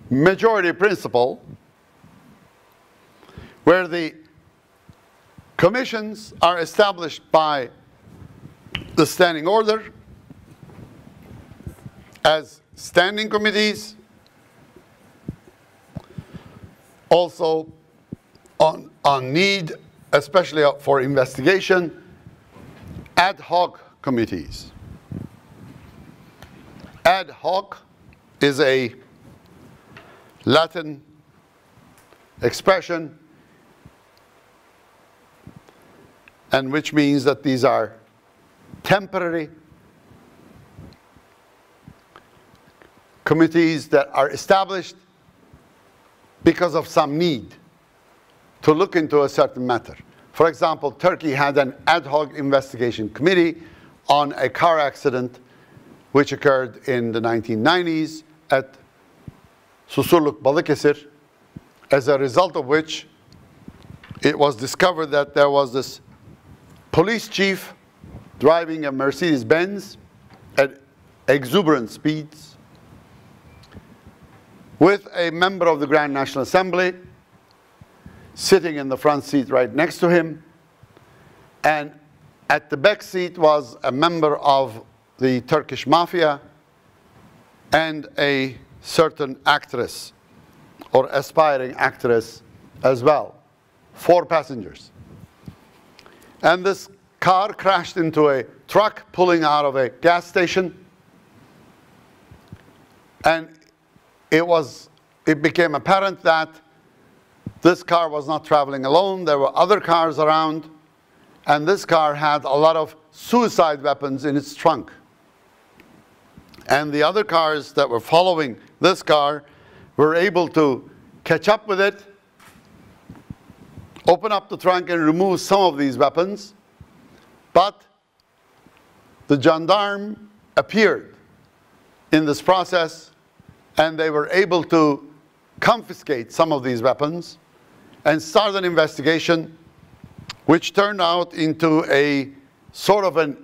majority principle, where the commissions are established by the standing order as standing committees, also on need, especially for investigation, ad hoc committees. Ad hoc is a Latin expression, and which means that these are temporary committees that are established because of some need to look into a certain matter. For example, Turkey had an ad hoc investigation committee on a car accident which occurred in the 1990s at Susurluk, Balıkesir, as a result of which it was discovered that there was this police chief driving a Mercedes-Benz at exuberant speeds with a member of the Grand National Assembly sitting in the front seat right next to him, and at the back seat was a member of the Turkish mafia and a certain actress or aspiring actress as well. 4 passengers. And this car crashed into a truck pulling out of a gas station, and it became apparent that this car was not traveling alone. There were other cars around, and this car had a lot of suicide weapons in its trunk. And the other cars that were following this car were able to catch up with it, open up the trunk and remove some of these weapons, but the gendarme appeared in this process, and they were able to confiscate some of these weapons and start an investigation which turned out into a sort of a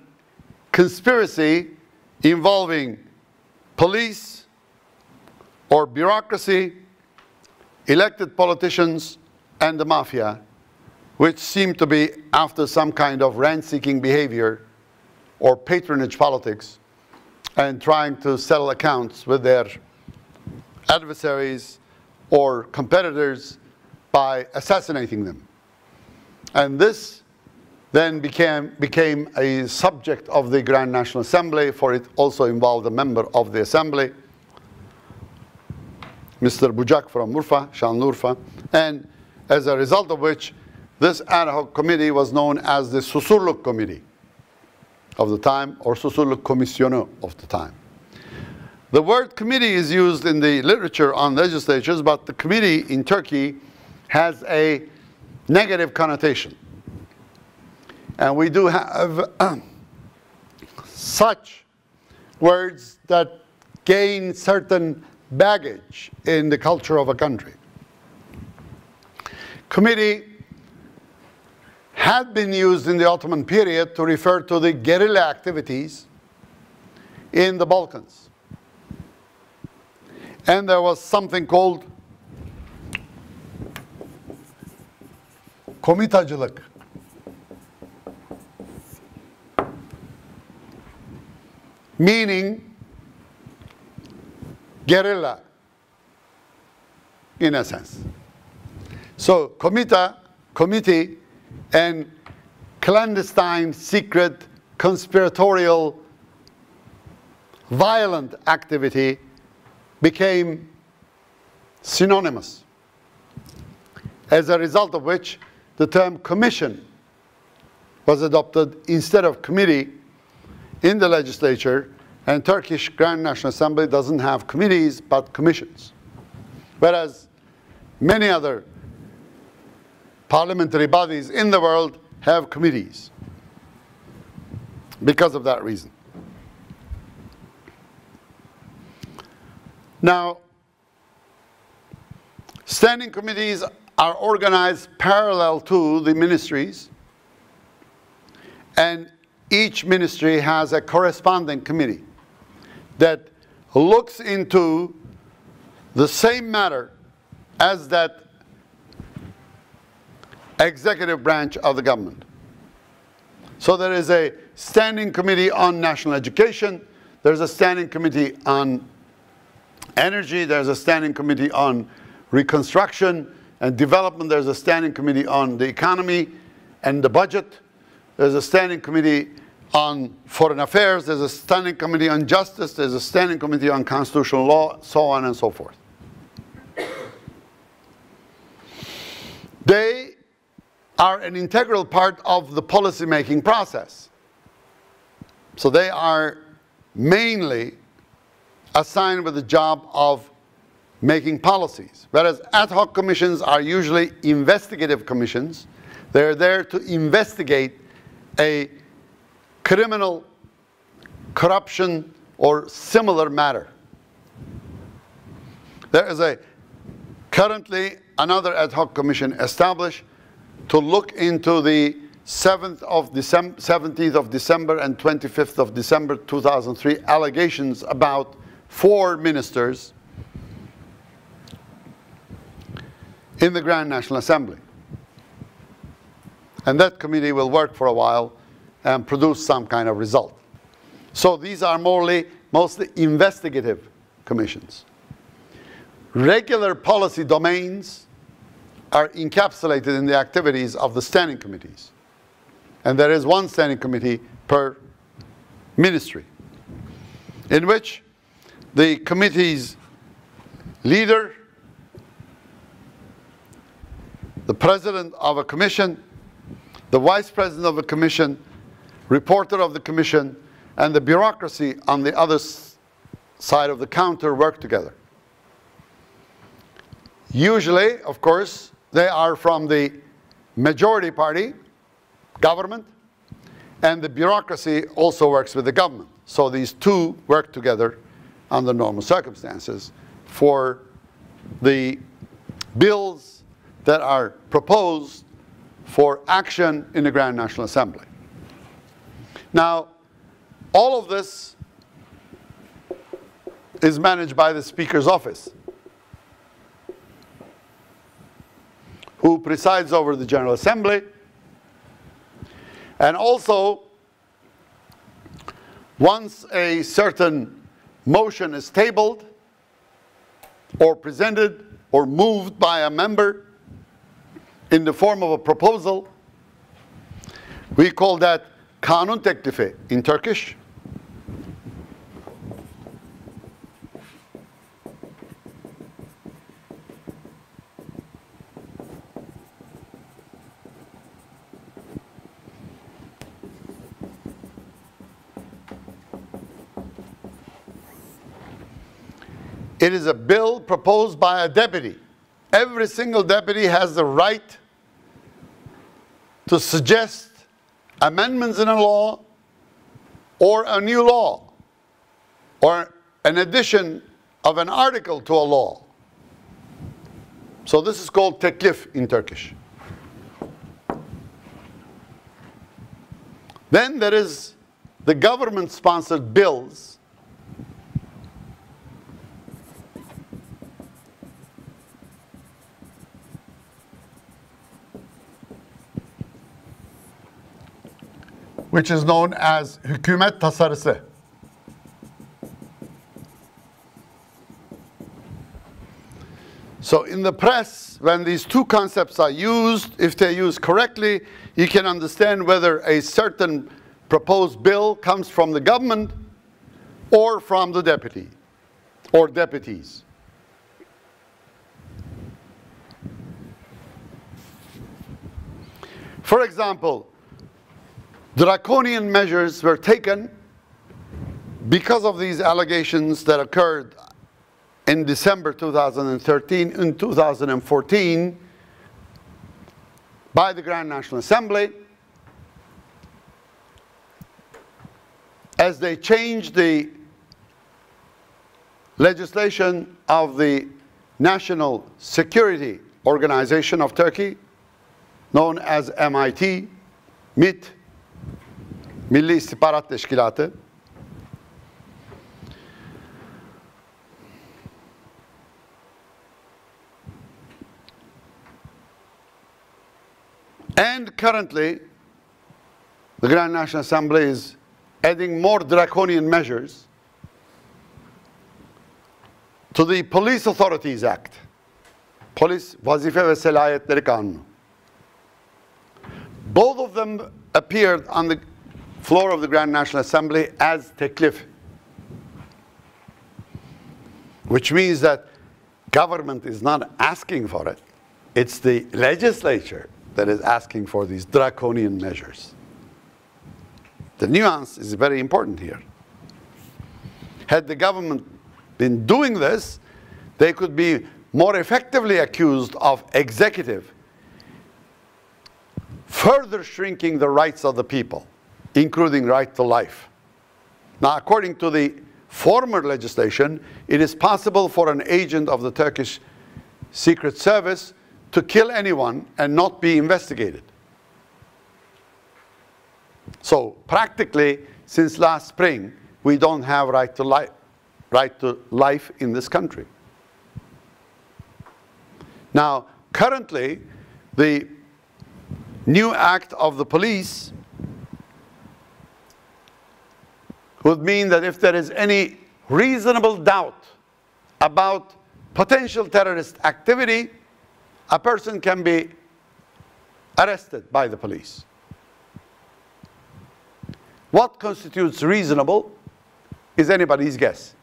conspiracy involving police or bureaucracy, elected politicians, and the mafia, which seemed to be after some kind of rent-seeking behavior or patronage politics and trying to settle accounts with their adversaries or competitors by assassinating them. And this then became a subject of the Grand National Assembly, for it also involved a member of the Assembly, Mr. Bucak from Urfa, Şanlıurfa, and as a result of which this ad hoc committee was known as the Susurluk Committee of the time, or Susurluk Komisyonu of the time. The word committee is used in the literature on legislatures, but the committee in Turkey has a negative connotation. And we do have such words that gain certain baggage in the culture of a country. Committee had been used in the Ottoman period to refer to the guerrilla activities in the Balkans. And there was something called komitacılık. Meaning guerrilla in a sense. So committee and clandestine, secret, conspiratorial, violent activity became synonymous, as a result of which the term commission was adopted instead of committee in the legislature, and Turkish Grand National Assembly doesn't have committees but commissions, whereas many other parliamentary bodies in the world have committees because of that reason. Now, standing committees are organized parallel to the ministries, and each ministry has a corresponding committee that looks into the same matter as that executive branch of the government. So there is a standing committee on national education, there's a standing committee on energy, there's a standing committee on reconstruction and development, there's a standing committee on the economy and the budget, there's a standing committee on foreign affairs, there's a standing committee on justice, there's a standing committee on constitutional law, so on and so forth. They are an integral part of the policy-making process. So they are mainly assigned with the job of making policies, whereas ad hoc commissions are usually investigative commissions. They're there to investigate a criminal, corruption, or similar matter. There is currently another ad hoc commission established to look into the 17th of December and 25th of December 2003 allegations about 4 ministers in the Grand National Assembly. And that committee will work for a while and produce some kind of result. So these are mostly investigative commissions. Regular policy domains are encapsulated in the activities of the standing committees. And there is one standing committee per ministry, in which the committee's leader, the president of a commission, the vice president of a commission, reporter of the commission, and the bureaucracy on the other side of the counter work together. Usually, of course, they are from the majority party, government, and the bureaucracy also works with the government. So these two work together under normal circumstances for the bills that are proposed for action in the Grand National Assembly. Now, all of this is managed by the Speaker's office, who presides over the General Assembly, and also once a certain motion is tabled or presented or moved by a member in the form of a proposal, we call that kanun teklifi in Turkish. It is a bill proposed by a deputy. Every single deputy has the right to suggest amendments in a law or a new law or an addition of an article to a law. So this is called teklif in Turkish. Then there is the government-sponsored bills, which is known as hükümet tasarısı. So in the press, when these two concepts are used, if they're used correctly, you can understand whether a certain proposed bill comes from the government or from the deputy or deputies. For example, draconian measures were taken because of these allegations that occurred in December 2013 and 2014 by the Grand National Assembly as they changed the legislation of the National Security Organization of Turkey, known as MIT, MIT, Milli İstihbarat Teşkilatı. And currently, the Grand National Assembly is adding more draconian measures to the Police Authorities Act, Polis Vazife ve Selahiyetleri Kanunu. Both of them appeared on the floor of the Grand National Assembly as teklif, which means that government is not asking for it. It's the legislature that is asking for these draconian measures. The nuance is very important here. Had the government been doing this, they could be more effectively accused of executive further shrinking the rights of the people, including right to life. Now, according to the former legislation, it is possible for an agent of the Turkish Secret Service to kill anyone and not be investigated. So practically, since last spring, we don't have right to life in this country. Now, currently, the new act of the police would mean that if there is any reasonable doubt about potential terrorist activity, a person can be arrested by the police. What constitutes reasonable is anybody's guess.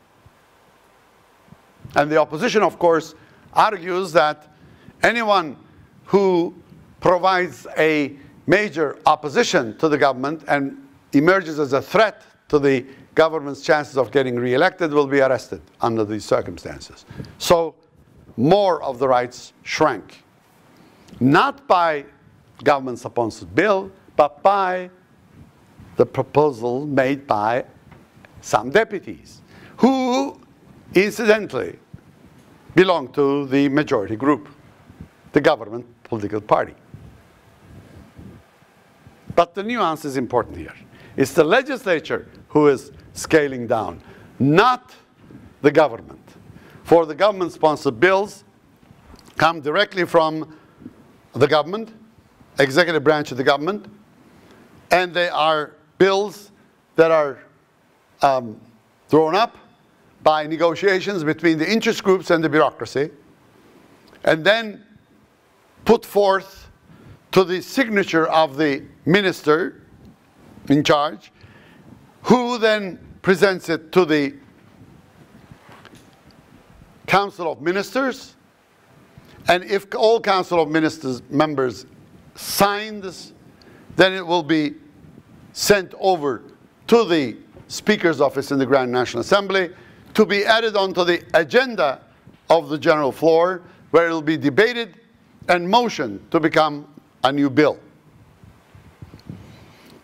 And the opposition, of course, argues that anyone who provides a major opposition to the government and emerges as a threat to the government's chances of getting re-elected will be arrested under these circumstances. So more of the rights shrank. Not by government-sponsored bill, but by the proposal made by some deputies, who incidentally belong to the majority group, the government political party. But the nuance is important here. It's the legislature who is scaling down, not the government. For the government-sponsored bills come directly from the government, executive branch of the government, and they are bills that are drawn up by negotiations between the interest groups and the bureaucracy, and then put forth to the signature of the minister in charge, who then presents it to the Council of Ministers, and if all Council of Ministers members sign this, then it will be sent over to the Speaker's office in the Grand National Assembly to be added onto the agenda of the general floor, where it will be debated and motioned to become a new bill.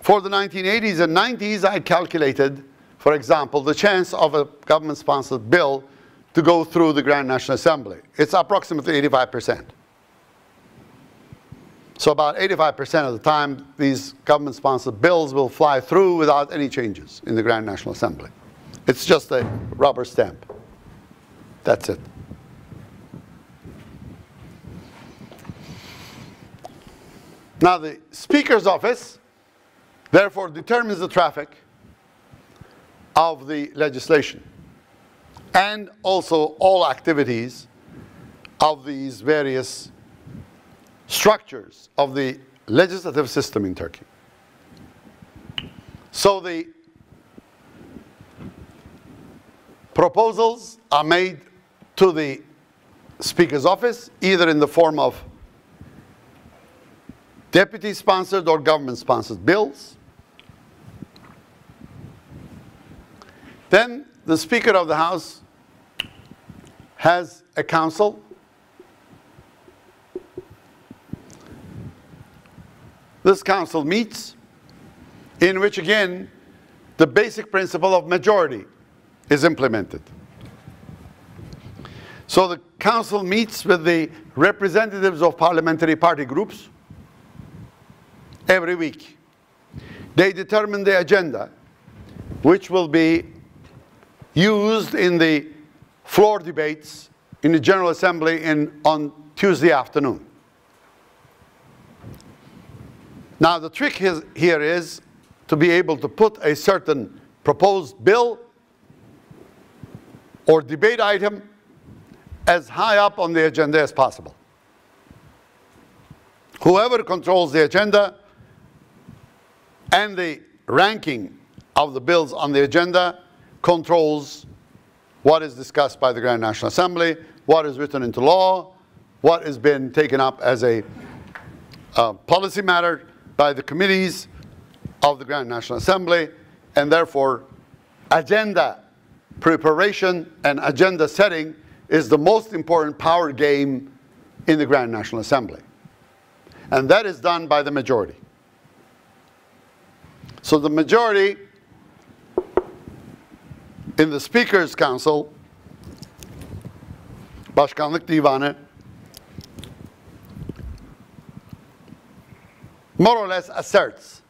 For the 1980s and 90s, I calculated, for example, the chance of a government-sponsored bill to go through the Grand National Assembly. It's approximately 85%. So about 85% of the time, these government-sponsored bills will fly through without any changes in the Grand National Assembly. It's just a rubber stamp. That's it. Now, the Speaker's office, therefore, determines the traffic of the legislation and also all activities of these various structures of the legislative system in Turkey. So the proposals are made to the Speaker's office, either in the form of deputy-sponsored or government-sponsored bills. Then the Speaker of the House has a council This council meets, in which again the basic principle of majority is implemented. So the council meets with the representatives of parliamentary party groups every week. They determine the agenda, which will be used in the floor debates in the General Assembly on Tuesday afternoon. Now the trick here is to be able to put a certain proposed bill or debate item as high up on the agenda as possible. Whoever controls the agenda and the ranking of the bills on the agenda controls what is discussed by the Grand National Assembly, what is written into law, what has been taken up as a policy matter by the committees of the Grand National Assembly, and therefore agenda preparation and agenda setting is the most important power game in the Grand National Assembly. And that is done by the majority. So the majority in the Speaker's Council, Başkanlık Divanı, more or less asserts,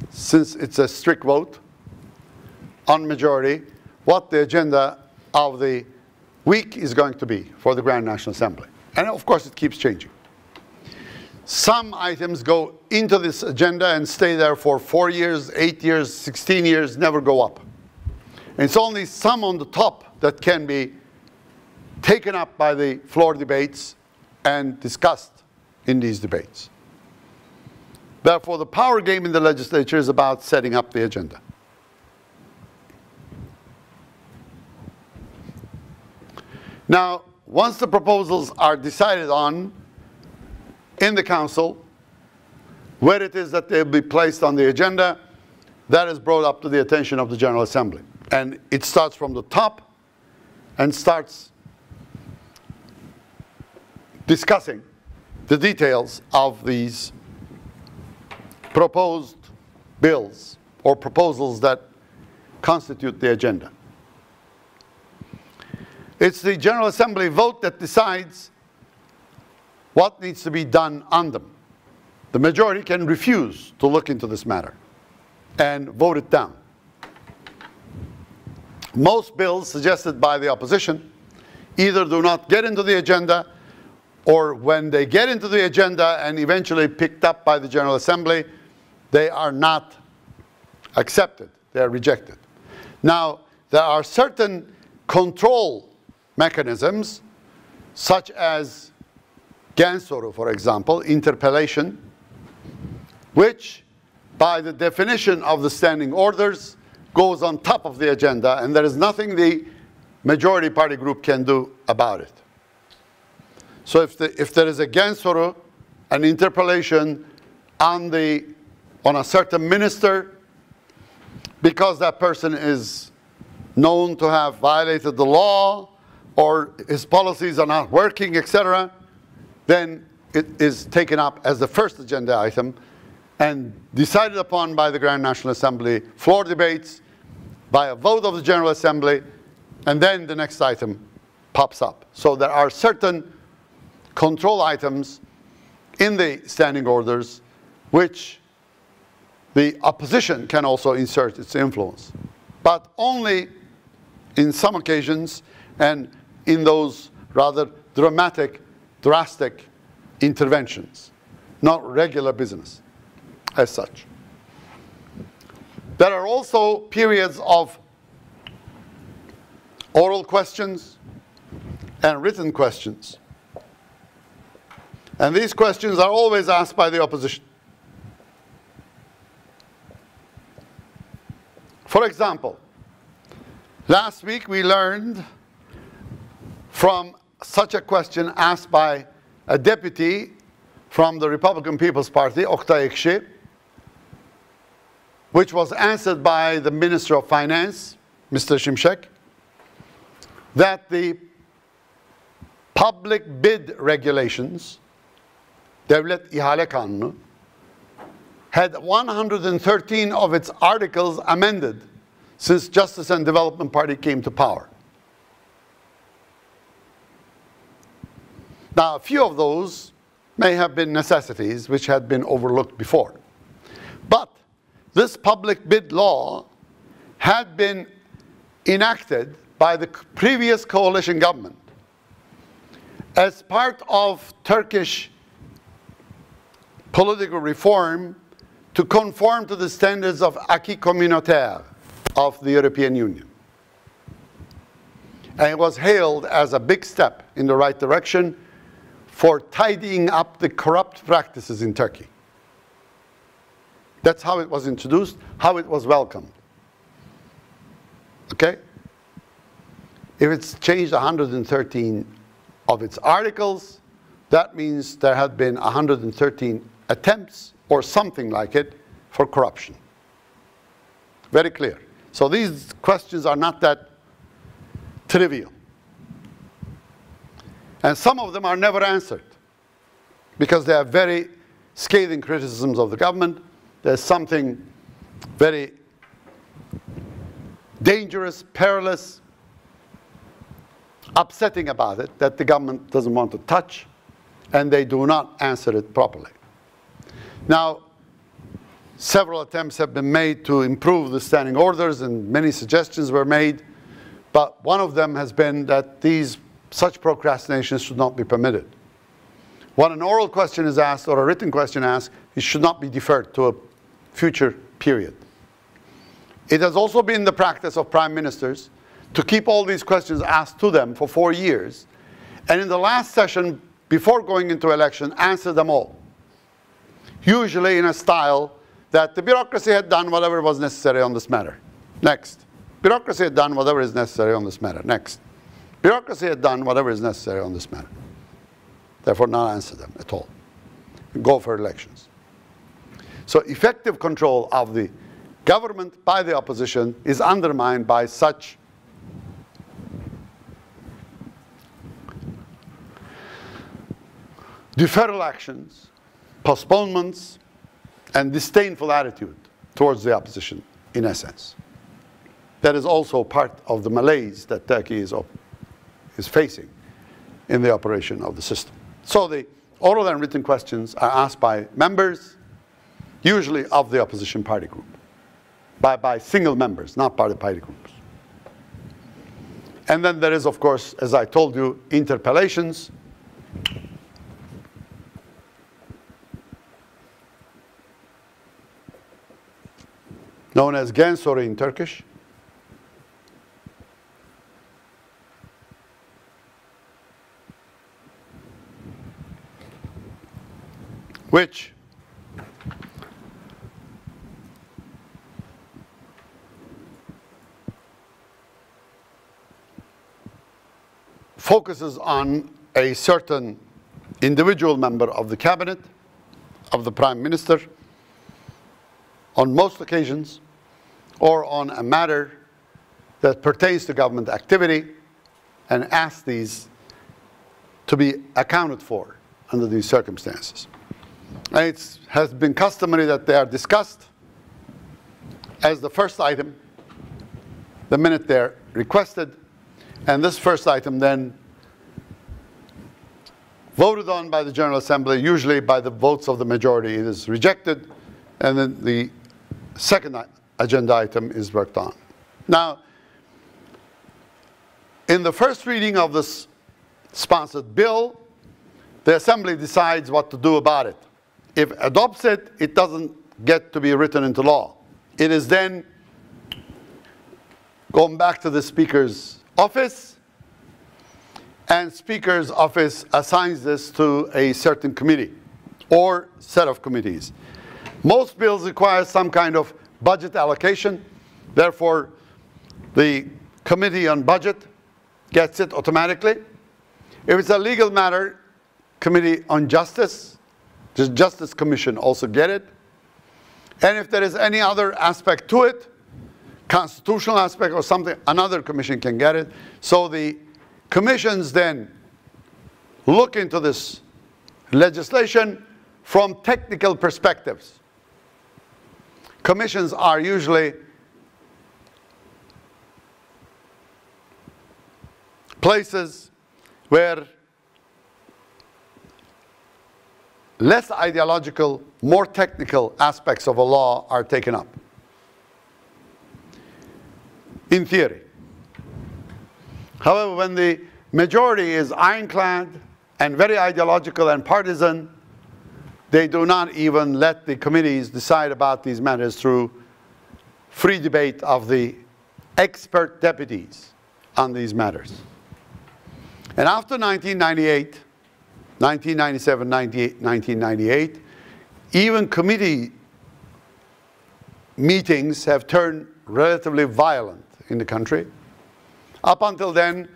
since it's a strict vote on majority, what the agenda of the week is going to be for the Grand National Assembly. And of course it keeps changing. Some items go into this agenda and stay there for 4 years, 8 years, 16 years, never go up. And it's only some on the top that can be taken up by the floor debates and discussed in these debates. Therefore, the power game in the legislature is about setting up the agenda. Now, once the proposals are decided on in the council, where it is that they'll be placed on the agenda, that is brought up to the attention of the General Assembly. And it starts from the top and starts discussing the details of these proposed bills or proposals that constitute the agenda. It's the General Assembly vote that decides what needs to be done on them. The majority can refuse to look into this matter and vote it down. Most bills suggested by the opposition either do not get into the agenda, or when they get into the agenda and eventually picked up by the General Assembly, they are not accepted, they are rejected. Now, there are certain control mechanisms, such as Gensoru, for example, interpellation, which by the definition of the standing orders goes on top of the agenda, and there is nothing the majority party group can do about it. So if there is a Gensoru, an interpellation on a certain minister, because that person is known to have violated the law, or his policies are not working, etc., then it is taken up as the first agenda item and decided upon by the Grand National Assembly floor debates, by a vote of the General Assembly, and then the next item pops up. So there are certain control items in the standing orders which the opposition can also insert its influence, but only in some occasions and in those rather drastic interventions, not regular business as such. There are also periods of oral questions and written questions. And these questions are always asked by the opposition. For example, last week we learned from such a question asked by a deputy from the Republican People's Party, Oktay Ekşi, which was answered by the Minister of Finance, Mr. Şimşek, that the public bid regulations, Devlet İhale Kanunu, had 113 of its articles amended since Justice and Development Party came to power. Now, a few of those may have been necessities which had been overlooked before. But this public bid law had been enacted by the previous coalition government as part of Turkish political reform to conform to the standards of acquis communautaire of the European Union. And it was hailed as a big step in the right direction for tidying up the corrupt practices in Turkey. That's how it was introduced, how it was welcomed. Okay? If it's changed 113 of its articles, that means there had been 113 attempts or something like it for corruption. Very clear. So these questions are not that trivial. And some of them are never answered because they are very scathing criticisms of the government. There's something very dangerous, perilous, upsetting about it that the government doesn't want to touch, and they do not answer it properly. Now, several attempts have been made to improve the standing orders, and many suggestions were made, but one of them has been that such procrastination should not be permitted. When an oral question is asked or a written question asked, it should not be deferred to a future period. It has also been the practice of prime ministers to keep all these questions asked to them for 4 years, and in the last session, before going into election, answer them all. Usually in a style that the bureaucracy had done whatever was necessary on this matter. Next. Bureaucracy had done whatever is necessary on this matter. Next. Bureaucracy had done whatever is necessary on this matter. Therefore, not answer them at all. Go for elections. So effective control of the government by the opposition is undermined by such deferral actions, postponements, and disdainful attitude towards the opposition, in essence. That is also part of the malaise that Turkey is facing in the operation of the system. So the oral and written questions are asked by members, usually of the opposition party group, by single members, not by the party groups. And then there is, of course, as I told you, interpellations. Known as gen soru in Turkish. Which focuses on a certain individual member of the cabinet, of the prime minister, on most occasions, or on a matter that pertains to government activity, and asks these to be accounted for under these circumstances. And it has been customary that they are discussed as the first item the minute they're requested, and this first item then voted on by the General Assembly, usually by the votes of the majority. It is rejected, and then the second agenda item is worked on. Now, in the first reading of this sponsored bill, the Assembly decides what to do about it. If it adopts it, it doesn't get to be written into law. It is then going back to the Speaker's office, and Speaker's office assigns this to a certain committee or set of committees. Most bills require some kind of budget allocation. Therefore, the Committee on Budget gets it automatically. If it's a legal matter, Committee on Justice, the Justice Commission also get it. And if there is any other aspect to it, constitutional aspect or something, another commission can get it. So the commissions then look into this legislation from technical perspectives. Commissions are usually places where less ideological, more technical aspects of a law are taken up. In theory. However, when the majority is ironclad and very ideological and partisan, they do not even let the committees decide about these matters through free debate of the expert deputies on these matters. And after 1998, 1997, 1998, even committee meetings have turned relatively violent in the country. Up until then,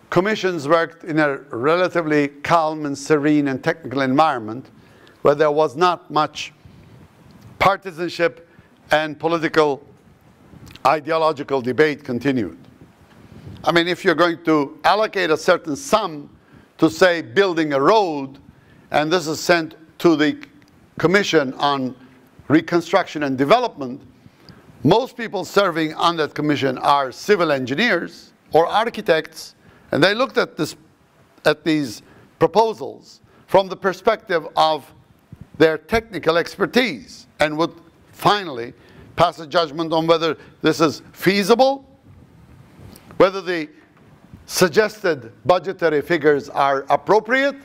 commissions worked in a relatively calm and serene and technical environment where there was not much partisanship and political ideological debate continued. I mean, if you're going to allocate a certain sum to, say, building a road, and this is sent to the Commission on Reconstruction and Development, most people serving on that commission are civil engineers or architects, and they looked at these proposals from the perspective of their technical expertise and would finally pass a judgment on whether this is feasible, whether the suggested budgetary figures are appropriate,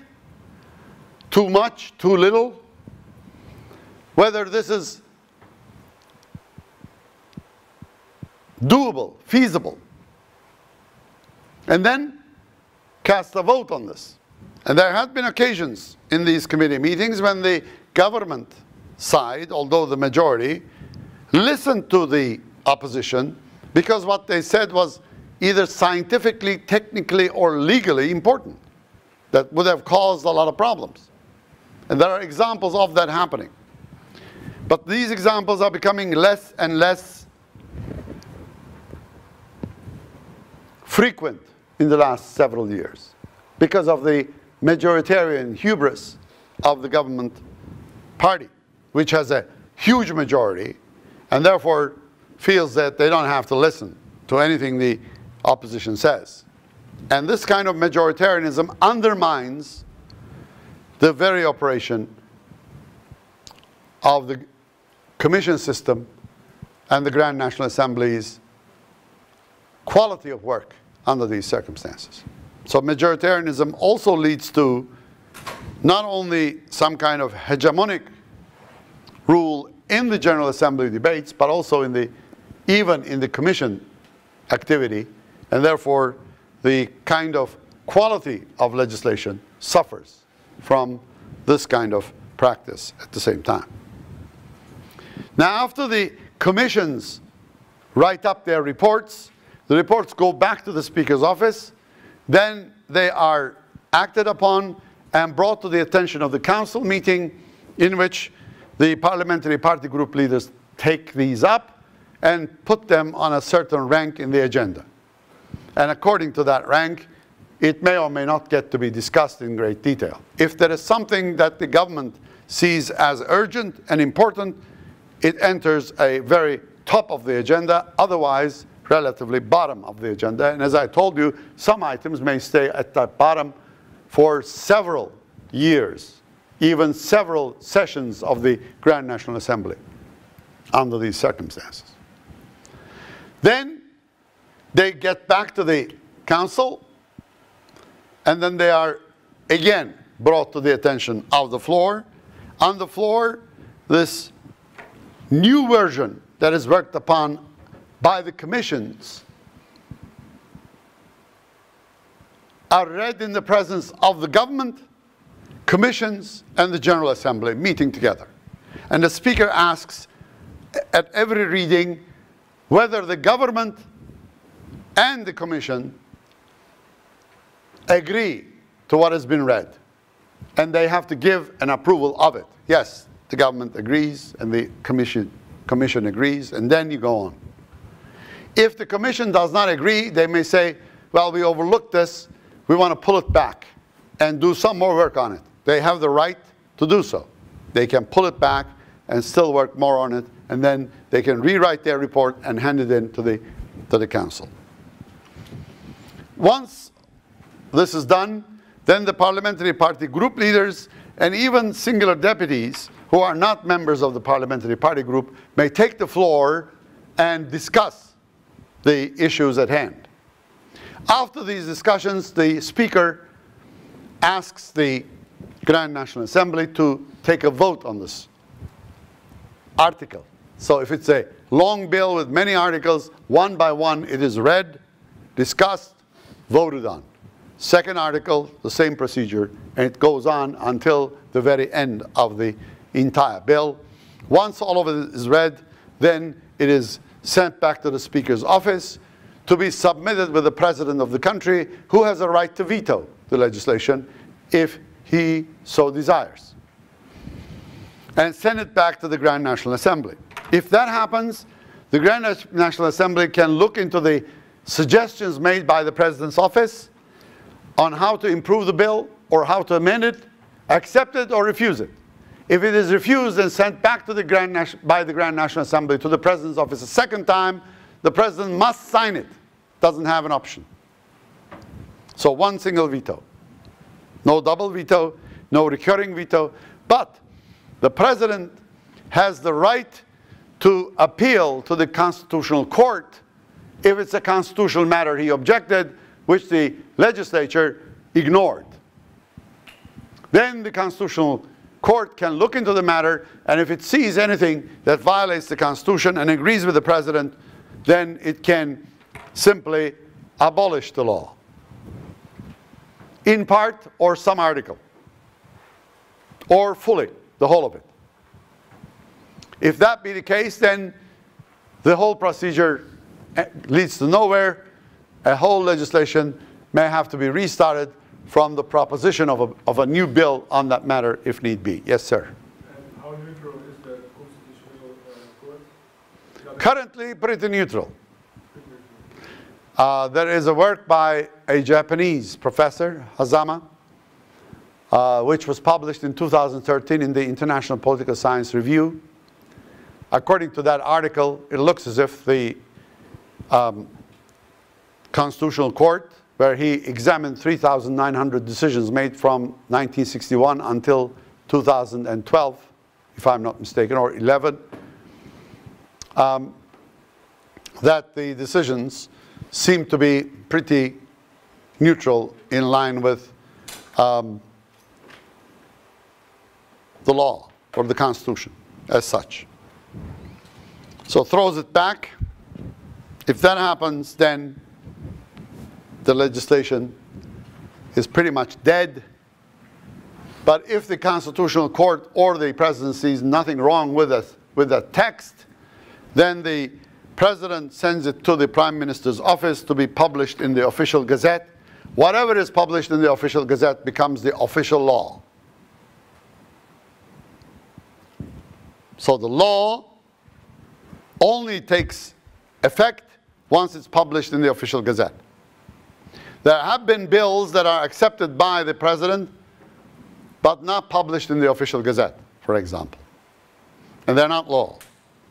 too much, too little, whether this is doable, feasible, and then cast a vote on this. And there have been occasions in these committee meetings when the government side, although the majority, listened to the opposition because what they said was either scientifically, technically, or legally important that would have caused a lot of problems. And there are examples of that happening. But these examples are becoming less and less frequent in the last several years because of the majoritarian hubris of the government party, which has a huge majority and therefore feels that they don't have to listen to anything the opposition says. And this kind of majoritarianism undermines the very operation of the commission system and the Grand National Assembly's quality of work under these circumstances. So majoritarianism also leads to not only some kind of hegemonic rule in the General Assembly debates, but also even in the commission activity, and therefore the kind of quality of legislation suffers from this kind of practice at the same time. Now, after the commissions write up their reports, the reports go back to the Speaker's office, then they are acted upon and brought to the attention of the council meeting, in which the parliamentary party group leaders take these up and put them on a certain rank in the agenda. And according to that rank, it may or may not get to be discussed in great detail. If there is something that the government sees as urgent and important, it enters a very top of the agenda, otherwise relatively bottom of the agenda. And as I told you, some items may stay at the bottom for several years, even several sessions of the Grand National Assembly under these circumstances. Then they get back to the council, and then they are again brought to the attention of the floor. On the floor, this new version that is worked upon by the commissions are read in the presence of the government, commissions, and the General Assembly meeting together. And the Speaker asks at every reading whether the government and the commission agree to what has been read. And they have to give an approval of it. Yes, the government agrees and the commission agrees, and then you go on. If the commission does not agree, they may say, well, we overlooked this, we want to pull it back and do some more work on it. They have the right to do so. They can pull it back and still work more on it, and then they can rewrite their report and hand it in to the council. Once this is done, then the parliamentary party group leaders and even singular deputies who are not members of the parliamentary party group may take the floor and discuss the issues at hand. After these discussions, the Speaker asks the Grand National Assembly to take a vote on this article. So if it's a long bill with many articles, one by one it is read, discussed, voted on. Second article, the same procedure, and it goes on until the very end of the entire bill. Once all of it is read, then it is sent back to the Speaker's office to be submitted with the President of the country, who has a right to veto the legislation if he so desires, and send it back to the Grand National Assembly. If that happens, the Grand National Assembly can look into the suggestions made by the President's office on how to improve the bill or how to amend it, accept it or refuse it. If it is refused and sent back to the by the Grand National Assembly to the President's office a second time, the President must sign it. Doesn't have an option. So one single veto. No double veto, no recurring veto, but the President has the right to appeal to the Constitutional Court if it's a constitutional matter he objected, which the legislature ignored. Then the Constitutional Court can look into the matter, and if it sees anything that violates the Constitution and agrees with the President, then it can simply abolish the law, in part or some article, or fully, the whole of it. If that be the case, then the whole procedure leads to nowhere. A whole legislation may have to be restarted from the proposition of a new bill on that matter if need be. Yes, sir. And how neutral is the Constitutional Court? Currently, pretty neutral. There is a work by a Japanese professor, Hazama, which was published in 2013 in the International Political Science Review. According to that article, it looks as if the Constitutional Court, where he examined 3,900 decisions made from 1961 until 2012, if I'm not mistaken, or 11, that the decisions seem to be pretty neutral in line with the law or the Constitution as such. So throws it back. If that happens, then the legislation is pretty much dead. But if the Constitutional Court or the President sees nothing wrong with the text, then the President sends it to the Prime Minister's office to be published in the official gazette. Whatever is published in the official gazette becomes the official law. So the law only takes effect once it's published in the official gazette. There have been bills that are accepted by the President but not published in the official gazette, for example. And they're not law,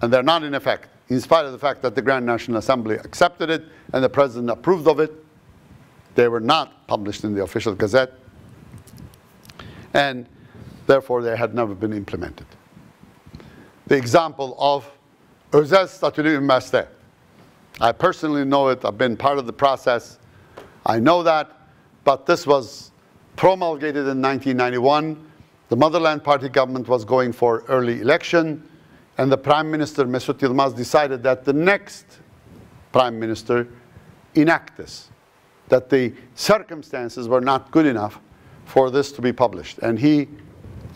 and they're not in effect, in spite of the fact that the Grand National Assembly accepted it and the President approved of it. They were not published in the official gazette, and therefore they had never been implemented. The example of Özel Statülü Üniversite. I personally know it. I've been part of the process. I know that, but this was promulgated in 1991. The Motherland Party government was going for early election, and the Prime Minister, Mesut Yilmaz, decided that the next Prime Minister enact this. that the circumstances were not good enough for this to be published. And he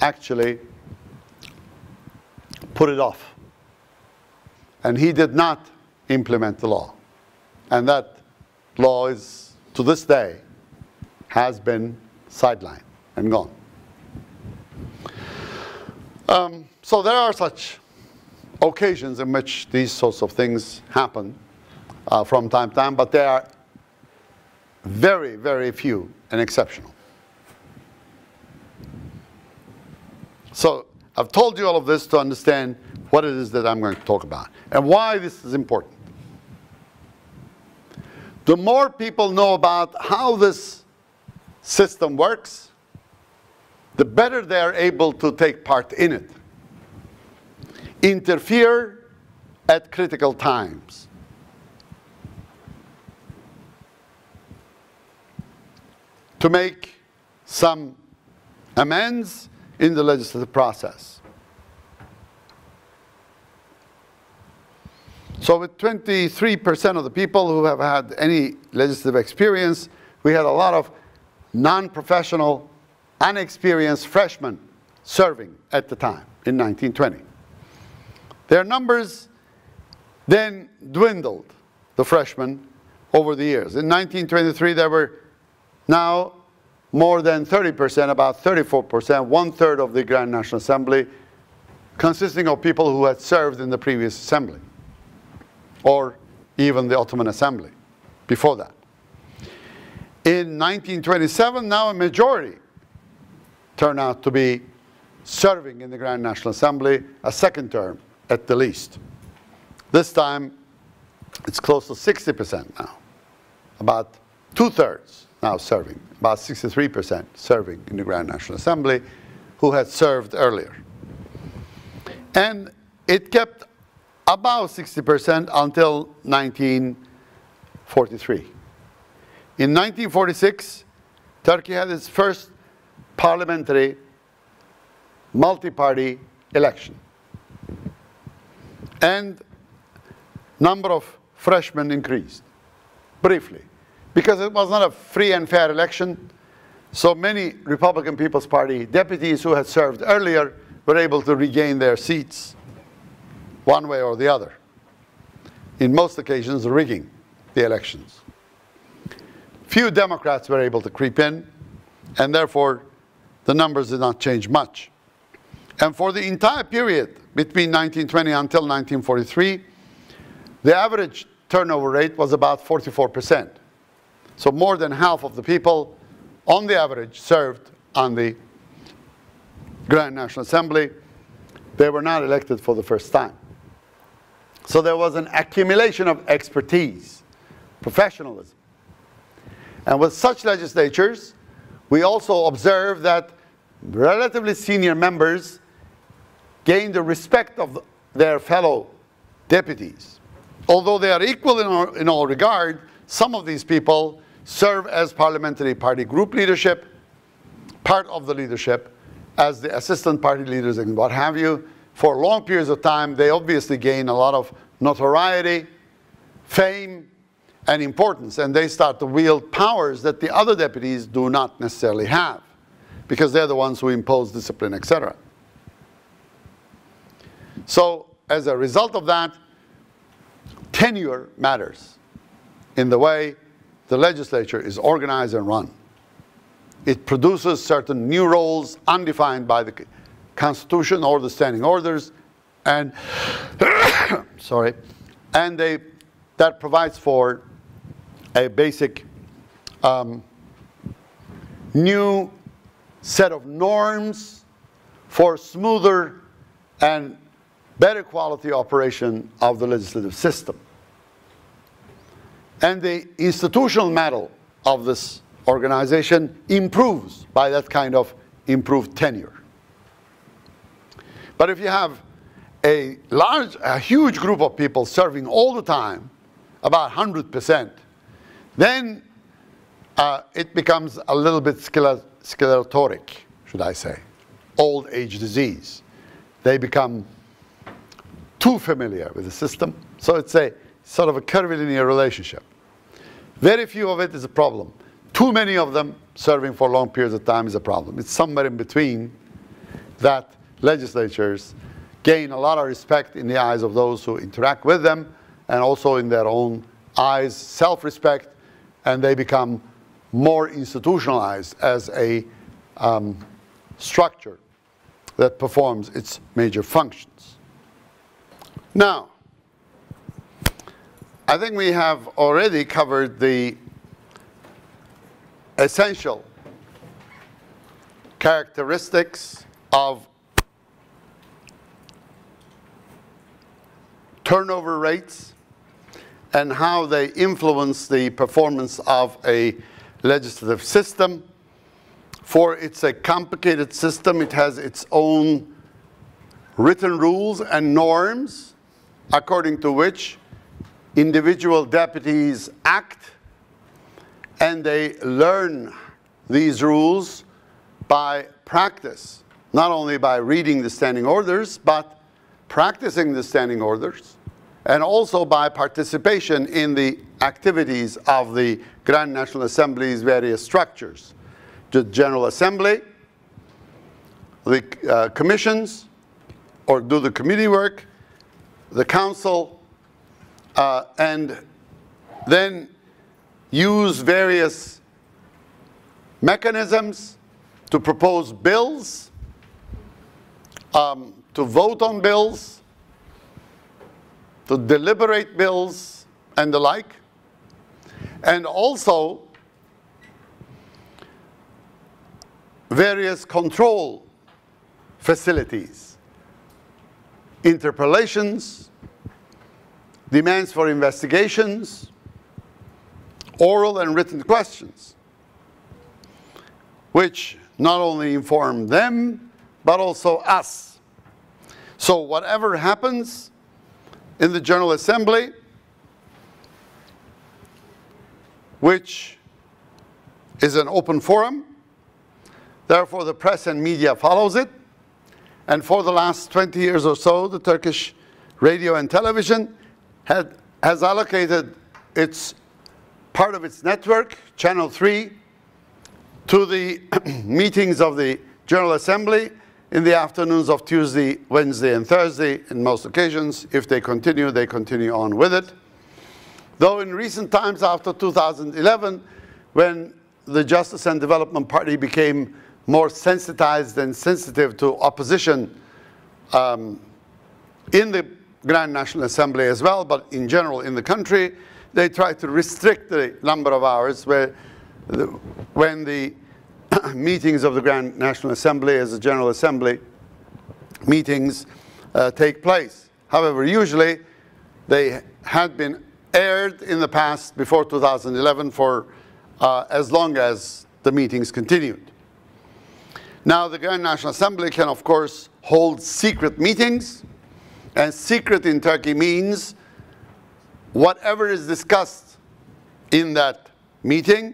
actually put it off. And he did not implement the law. And that law is, to this day, has been sidelined and gone. So there are such occasions in which these sorts of things happen from time to time, but they are very, very few and exceptional. So I've told you all of this to understand what it is that I'm going to talk about and why this is important. The more people know about how this system works, the better they are able to take part in it, interfere at critical times, to make some amends in the legislative process. So with 23% of the people who have had any legislative experience, we had a lot of non-professional, unexperienced freshmen serving at the time in 1920. Their numbers then dwindled, the freshmen, over the years. In 1923, there were now more than 30%, about 34%, one-third of the Grand National Assembly, consisting of people who had served in the previous assembly, or even the Ottoman Assembly before that. In 1927, now a majority turned out to be serving in the Grand National Assembly, a second term at the least. This time, it's close to 60% now, about two-thirds now serving, about 63% serving in the Grand National Assembly who had served earlier. And it kept about 60% until 1943. In 1946, Turkey had its first parliamentary multi-party election. And number of freshmen increased, briefly. Because it was not a free and fair election, so many Republican People's Party deputies who had served earlier were able to regain their seats one way or the other. In most occasions, rigging the elections. Few Democrats were able to creep in, and therefore the numbers did not change much. And for the entire period between 1920 until 1943, the average turnover rate was about 44%. So more than half of the people, on the average, served on the Grand National Assembly. They were not elected for the first time. So there was an accumulation of expertise, professionalism. And with such legislatures, we also observe that relatively senior members gain the respect of their fellow deputies. Although they are equal in all regard, some of these people serve as parliamentary party group leadership, part of the leadership, as the assistant party leaders and what have you. For long periods of time, they obviously gain a lot of notoriety, fame, and importance, and they start to wield powers that the other deputies do not necessarily have, because they're the ones who impose discipline, etc. So, as a result of that, tenure matters in the way the legislature is organized and run. It produces certain new roles undefined by the Constitution or the standing orders, and sorry, and that provides for a basic new set of norms for smoother and better quality operation of the legislative system. And the institutional model of this organization improves by that kind of improved tenure. But if you have a huge group of people serving all the time, about 100%, then it becomes a little bit sclerotic, should I say, old age disease. They become too familiar with the system, so it's a sort of a curvilinear relationship. Very few of it is a problem. Too many of them serving for long periods of time is a problem. It's somewhere in between that legislatures gain a lot of respect in the eyes of those who interact with them, and also in their own eyes, self-respect, and they become more institutionalized as a structure that performs its major functions. Now, I think we have already covered the essential characteristics of turnover rates and how they influence the performance of a legislative system. For it's a complicated system, it has its own written rules and norms according to which individual deputies act, and they learn these rules by practice, not only by reading the standing orders, but practicing the standing orders, and also by participation in the activities of the Grand National Assembly's various structures. The General Assembly, the commissions, or do the committee work, the council, and then use various mechanisms to propose bills, to vote on bills, to deliberate bills, and the like, and also various control facilities, interpellations, demands for investigations, oral and written questions, which not only inform them, but also us. So whatever happens in the General Assembly, which is an open forum, therefore the press and media follows it, and for the last 20 years or so, the Turkish radio and television has allocated its part of its network, Channel 3, to the meetings of the General Assembly in the afternoons of Tuesday, Wednesday, and Thursday in most occasions. If they continue on with it. Though in recent times after 2011, when the Justice and Development Party became more sensitized and sensitive to opposition in the Grand National Assembly as well, but in general in the country, they tried to restrict the number of hours when the meetings of the Grand National Assembly as the General Assembly meetings take place. However, usually they had been aired in the past before 2011 for as long as the meetings continued. Now the Grand National Assembly can of course hold secret meetings, and secret in Turkey means whatever is discussed in that meeting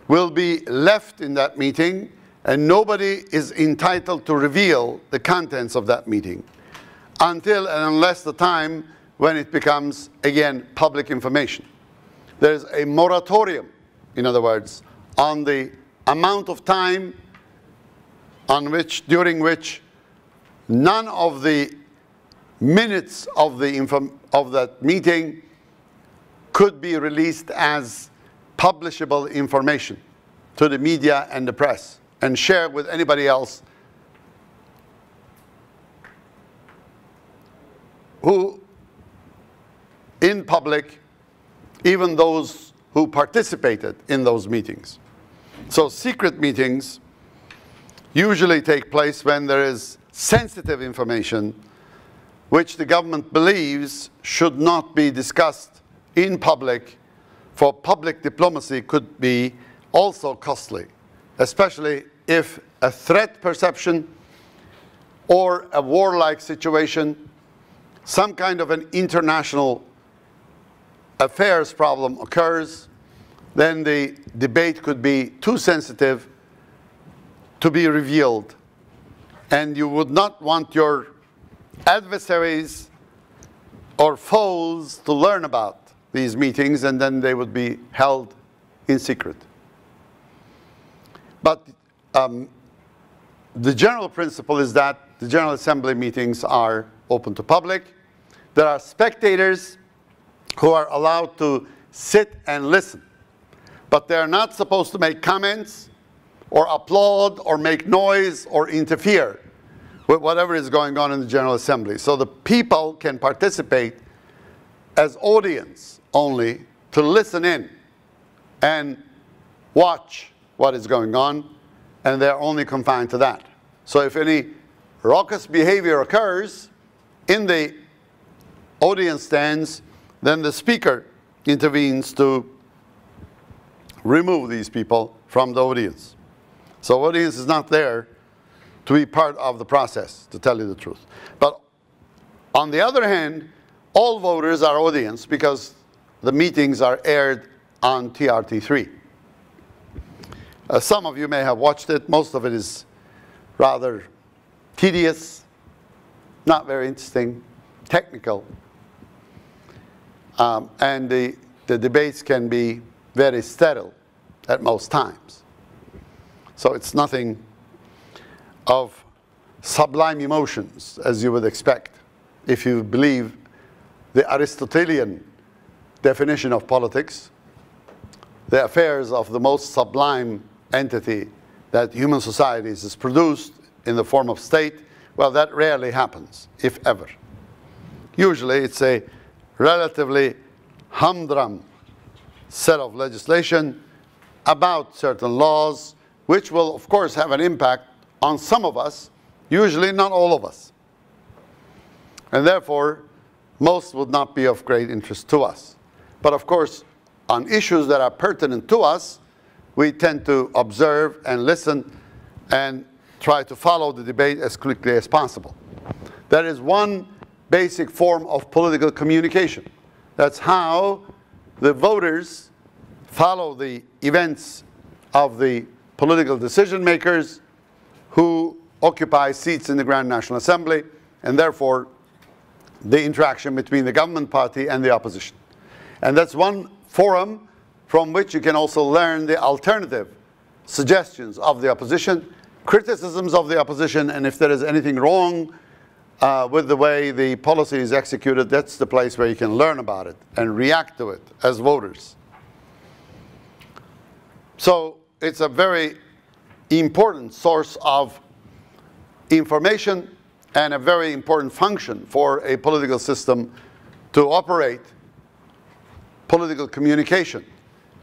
will be left in that meeting, and nobody is entitled to reveal the contents of that meeting until and unless the time when it becomes, again, public information. There's a moratorium, in other words, on the amount of time during which none of the minutes of that meeting could be released as publishable information to the media and the press and shared with anybody else who, in public, even those who participated in those meetings. So secret meetings usually take place when there is sensitive information which the government believes should not be discussed in public, for public diplomacy could be also costly, especially if a threat perception or a warlike situation, some kind of an international affairs problem occurs, then the debate could be too sensitive to be revealed. And you would not want your adversaries or foes to learn about these meetings, and then they would be held in secret. But the general principle is that the General Assembly meetings are open to public. There are spectators who are allowed to sit and listen, but they are not supposed to make comments or applaud or make noise or interfere with whatever is going on in the General Assembly. So the people can participate as audience only, to listen in and watch what is going on, and they're only confined to that. So if any raucous behavior occurs in the audience stands, then the speaker intervenes to remove these people from the audience. So audience is not there to be part of the process, to tell you the truth. But on the other hand, all voters are audience because the meetings are aired on TRT3. Some of you may have watched it. Most of it is rather tedious, not very interesting, technical. And the debates can be very sterile at most times. So it's nothing of sublime emotions, as you would expect, if you believe the Aristotelian definition of politics. The affairs of the most sublime entity that human societies is produced in the form of state, well, that rarely happens, if ever. Usually it's a relatively humdrum set of legislation about certain laws, which will, of course, have an impact on some of us, usually not all of us. And therefore, most would not be of great interest to us. But of course, on issues that are pertinent to us, we tend to observe and listen and try to follow the debate as quickly as possible. That is one basic form of political communication. That's how the voters follow the events of the political decision makers who occupy seats in the Grand National Assembly, and therefore the interaction between the government party and the opposition. And that's one forum from which you can also learn the alternative suggestions of the opposition, criticisms of the opposition, and if there is anything wrong with the way the policy is executed, that's the place where you can learn about it and react to it as voters. So it's a very important source of information and a very important function for a political system to operate political communication.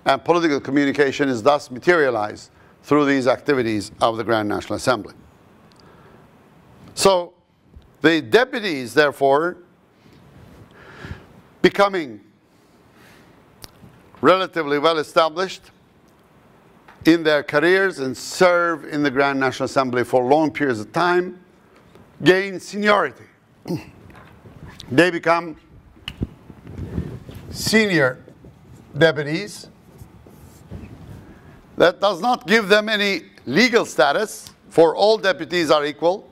And political communication is thus materialized through these activities of the Grand National Assembly. So the deputies, therefore, becoming relatively well established in their careers and serve in the Grand National Assembly for long periods of time, gain seniority. They become senior deputies. That does not give them any legal status, for all deputies are equal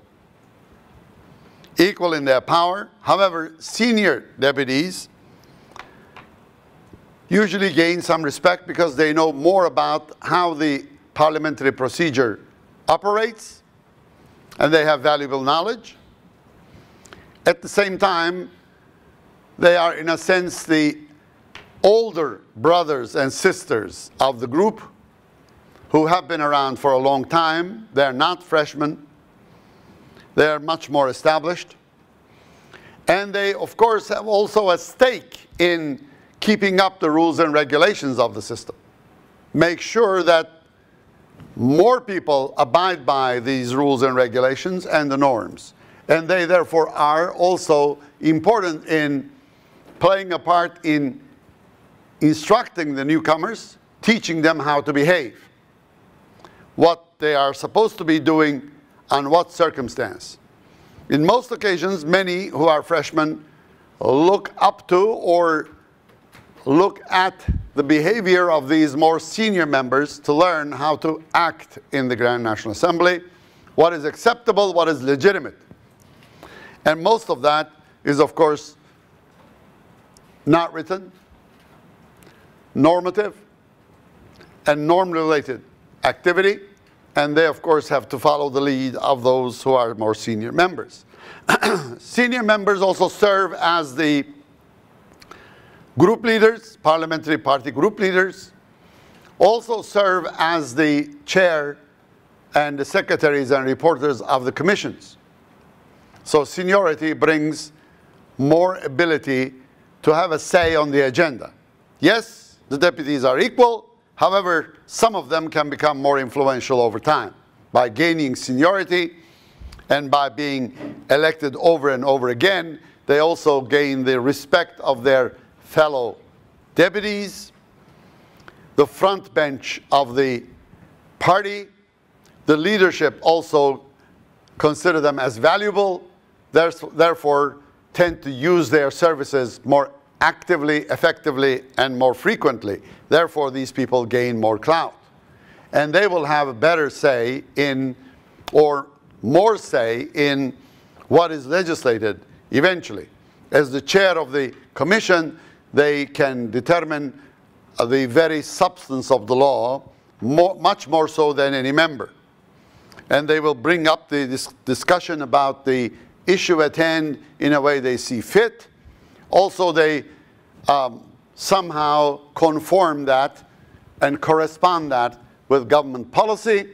in their power. However, senior deputies usually gain some respect because they know more about how the parliamentary procedure operates, and they have valuable knowledge. At the same time, they are, in a sense, the older brothers and sisters of the group who have been around for a long time. They're not freshmen. They're much more established. And they, of course, have also a stake in keeping up the rules and regulations of the system. Make sure that more people abide by these rules and regulations and the norms. And they, therefore, are also important in playing a part in instructing the newcomers, teaching them how to behave, what they are supposed to be doing on what circumstance. In most occasions, many who are freshmen look up to or look at the behavior of these more senior members to learn how to act in the Grand National Assembly, what is acceptable, what is legitimate. And most of that is, of course, not written, normative and norm-related activity, and they, of course, have to follow the lead of those who are more senior members. Senior members also serve as the group leaders, parliamentary party group leaders, also serve as the chair and the secretaries and reporters of the commissions. So seniority brings more ability to have a say on the agenda. Yes, the deputies are equal. However, some of them can become more influential over time by gaining seniority and by being elected over and over again. They also gain the respect of their fellow deputies, the front bench of the party. The leadership also consider them as valuable, therefore tend to use their services more actively, effectively, and more frequently. Therefore, these people gain more clout. And they will have a better say in, or more say in, what is legislated eventually. As the chair of the commission, they can determine the very substance of the law, much more so than any member. And they will bring up the discussion about the issue at hand in a way they see fit. Also, they somehow conform that and correspond that with government policy,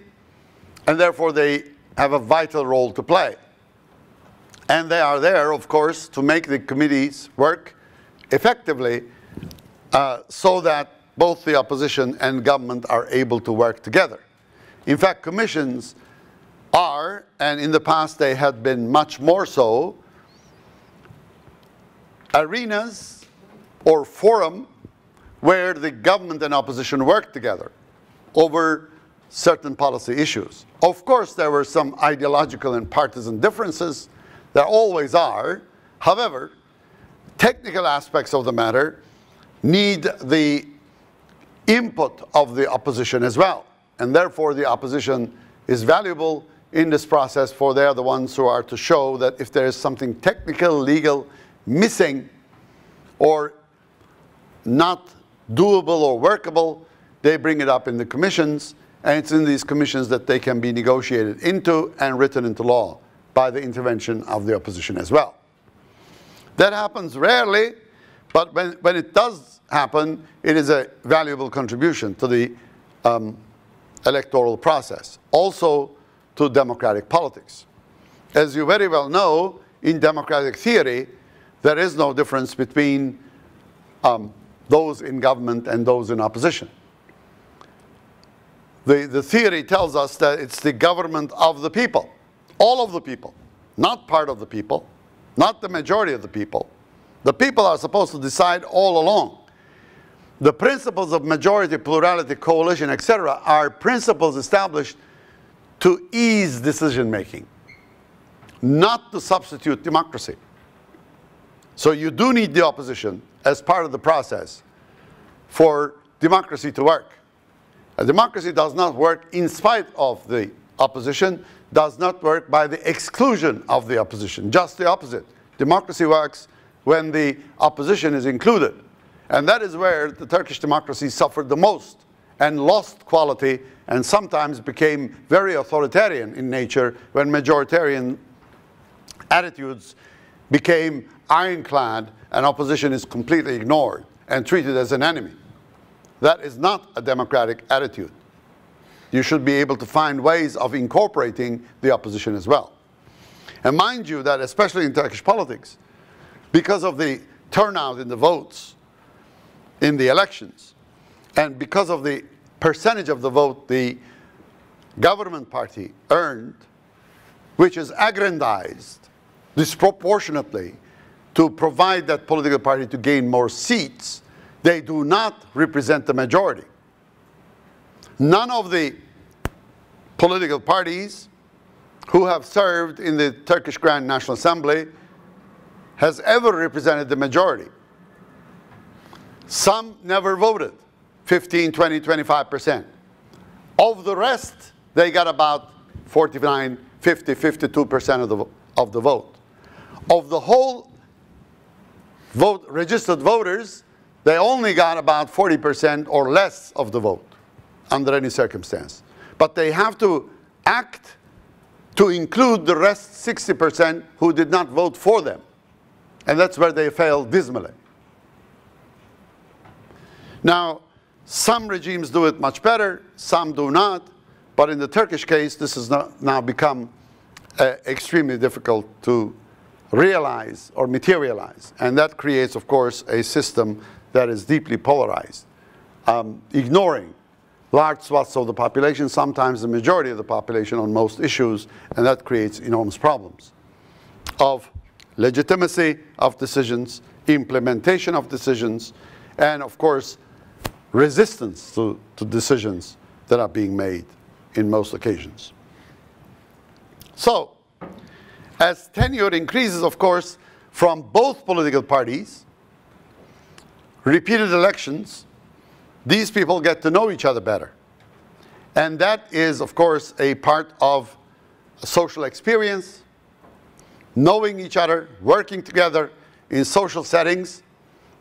and therefore they have a vital role to play. And they are there, of course, to make the committees work effectively so that both the opposition and government are able to work together. In fact, commissions are, and in the past they had been much more so, arenas or forum where the government and opposition work together over certain policy issues. Of course, there were some ideological and partisan differences. There always are. However, technical aspects of the matter need the input of the opposition as well. And therefore, the opposition is valuable in this process, for they are the ones who are to show that if there is something technical, legal, missing, or not doable or workable, they bring it up in the commissions, and it's in these commissions that they can be negotiated into and written into law by the intervention of the opposition as well. That happens rarely, but when it does happen, it is a valuable contribution to the electoral process, also to democratic politics. As you very well know, in democratic theory, there is no difference between those in government and those in opposition. The theory tells us that it's the government of the people, all of the people, not part of the people, not the majority of the people. The people are supposed to decide all along. The principles of majority, plurality, coalition, etc. are principles established to ease decision-making, not to substitute democracy. So you do need the opposition as part of the process for democracy to work. A democracy does not work in spite of the opposition, does not work by the exclusion of the opposition, just the opposite. Democracy works when the opposition is included. And that is where the Turkish democracy suffered the most and lost quality and sometimes became very authoritarian in nature when majoritarian attitudes became ironclad and opposition is completely ignored and treated as an enemy. That is not a democratic attitude. You should be able to find ways of incorporating the opposition as well. And mind you that especially in Turkish politics, because of the turnout in the votes in the elections, and because of the percentage of the vote the government party earned, which is aggrandized disproportionately to provide that political party to gain more seats, they do not represent the majority. None of the political parties who have served in the Turkish Grand National Assembly has ever represented the majority. Some never voted, 15, 20, 25%. Of the rest, they got about 49, 50, 52% of the vote. Of the whole registered voters, they only got about 40% or less of the vote under any circumstance. But they have to act to include the rest 60% who did not vote for them. And that's where they failed dismally. Now, some regimes do it much better, some do not. But in the Turkish case, this has now become extremely difficult to realize or materialize. And that creates, of course, a system that is deeply polarized, ignoring large swaths of the population, sometimes the majority of the population on most issues, and that creates enormous problems of legitimacy of decisions, implementation of decisions, and of course, resistance to decisions that are being made in most occasions. So, as tenure increases, of course, from both political parties, repeated elections, these people get to know each other better. And that is, of course, a part of a social experience, knowing each other, working together in social settings,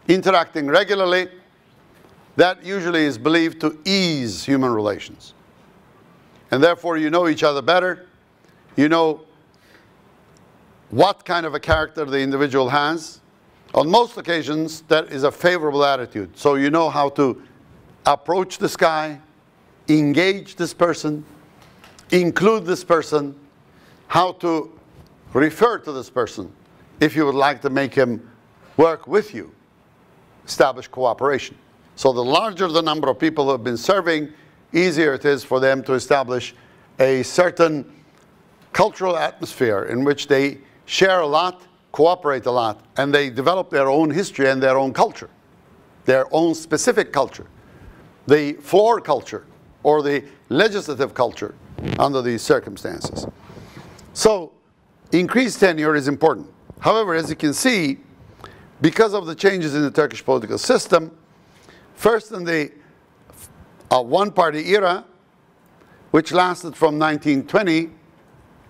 interacting regularly. That usually is believed to ease human relations. And therefore, you know each other better. You know what kind of a character the individual has. On most occasions, that is a favorable attitude. So you know how to approach this guy, engage this person, include this person, how to refer to this person if you would like to make him work with you, establish cooperation. So the larger the number of people who have been serving, easier it is for them to establish a certain cultural atmosphere in which they share a lot, cooperate a lot, and they develop their own history and their own culture, their own specific culture, the floor culture or the legislative culture under these circumstances. So increased tenure is important. However, as you can see, because of the changes in the Turkish political system, first in the one-party era, which lasted from 1920,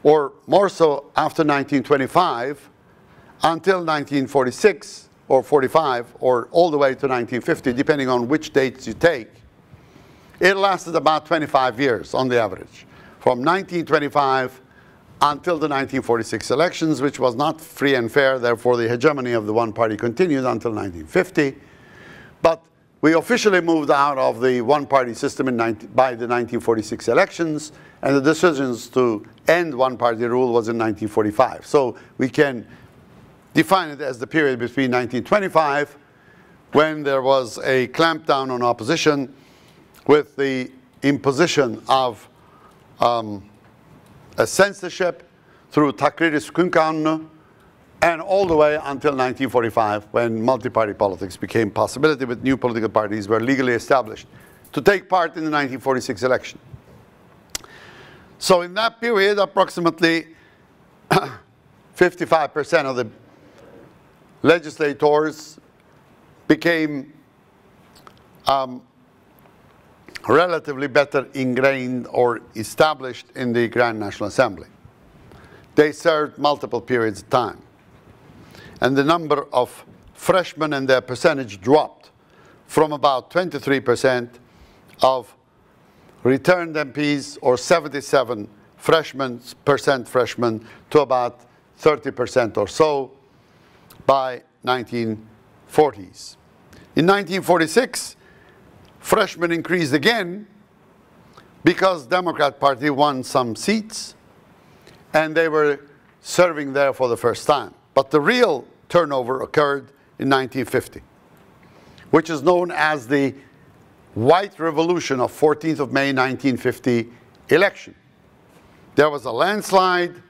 or more so after 1925, until 1946, or 45, or all the way to 1950, depending on which dates you take. It lasted about 25 years on the average, from 1925 until the 1946 elections, which was not free and fair. Therefore, the hegemony of the one party continued until 1950. But we officially moved out of the one-party system by the 1946 elections, and the decisions to end one-party rule was in 1945. So we can define it as the period between 1925, when there was a clampdown on opposition with the imposition of a censorship through Takrir-i Sükun Kanunu, and all the way until 1945, when multi-party politics became a possibility, with new political parties were legally established to take part in the 1946 election. So in that period, approximately 55% of the legislators became relatively better ingrained or established in the Grand National Assembly. They served multiple periods of time. And the number of freshmen and their percentage dropped from about 23% of returned MPs, or 77% freshmen, to about 30% or so by 1940s. In 1946, freshmen increased again because Democrat Party won some seats and they were serving there for the first time. But the real turnover occurred in 1950, which is known as the White Revolution of 14th of May 1950 election. There was a landslide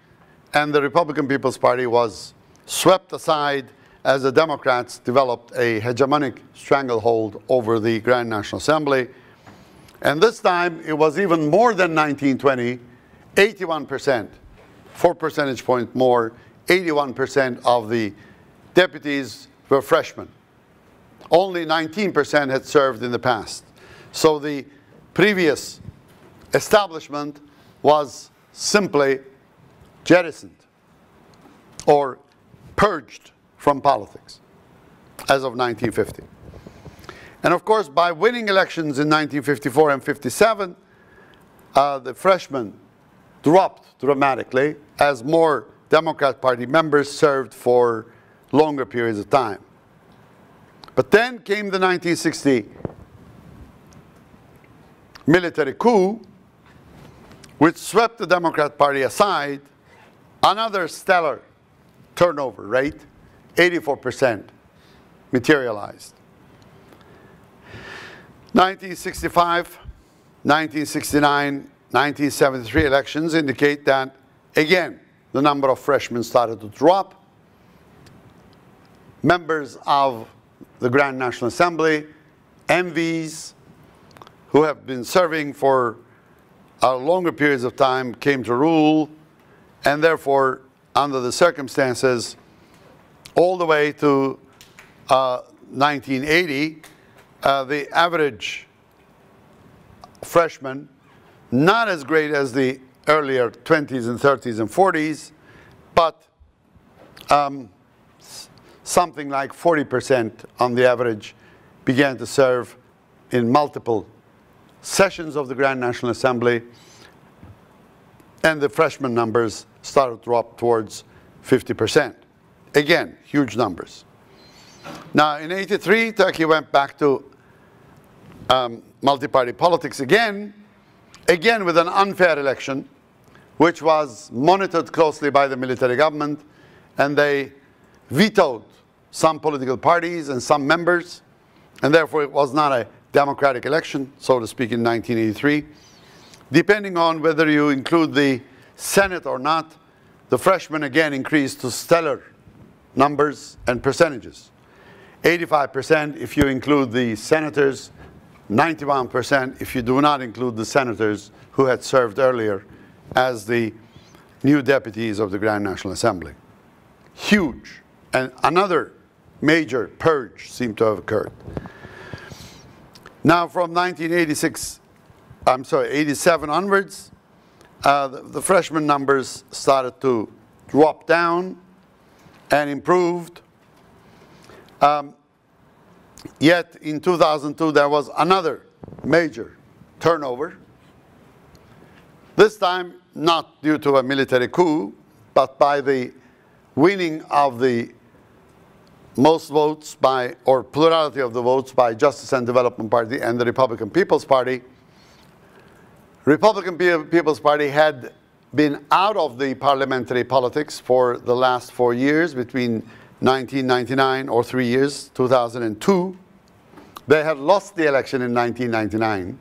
and the Republican People's Party was swept aside as the Democrats developed a hegemonic stranglehold over the Grand National Assembly. And this time it was even more than 1920, 81%, 4 percentage points more, 81% of the deputies were freshmen. Only 19% had served in the past. So the previous establishment was simply jettisoned or purged from politics as of 1950. And of course, by winning elections in 1954 and 57, the freshmen dropped dramatically as more Democrat Party members served for longer periods of time. But then came the 1960 military coup, which swept the Democrat Party aside. Another stellar turnover rate, 84% materialized. 1965, 1969, 1973 elections indicate that, again, the number of freshmen started to drop. Members of the Grand National Assembly, MVs, who have been serving for longer periods of time, came to rule, and therefore, under the circumstances, all the way to 1980, the average freshman, not as great as the earlier 20s and 30s and 40s, but something like 40% on the average began to serve in multiple sessions of the Grand National Assembly, and the freshman numbers started to drop towards 50%. Again, huge numbers. Now, in '83, Turkey went back to multi-party politics again with an unfair election, which was monitored closely by the military government, and they vetoed some political parties and some members, and therefore it was not a democratic election, so to speak, in 1983. Depending on whether you include the Senate or not, the freshmen again increased to stellar numbers and percentages. 85% if you include the senators, 91% if you do not include the senators who had served earlier as the new deputies of the Grand National Assembly. Huge. And another major purge seemed to have occurred. Now, from 87 onwards, the freshman numbers started to drop down and improved. Yet in 2002, there was another major turnover. This time, not due to a military coup, but by the winning of the most votes by, or plurality of the votes by Justice and Development Party and the Republican People's Party. Republican People's Party had been out of the parliamentary politics for the last 4 years, between 1999 or 3 years, 2002. They had lost the election in 1999.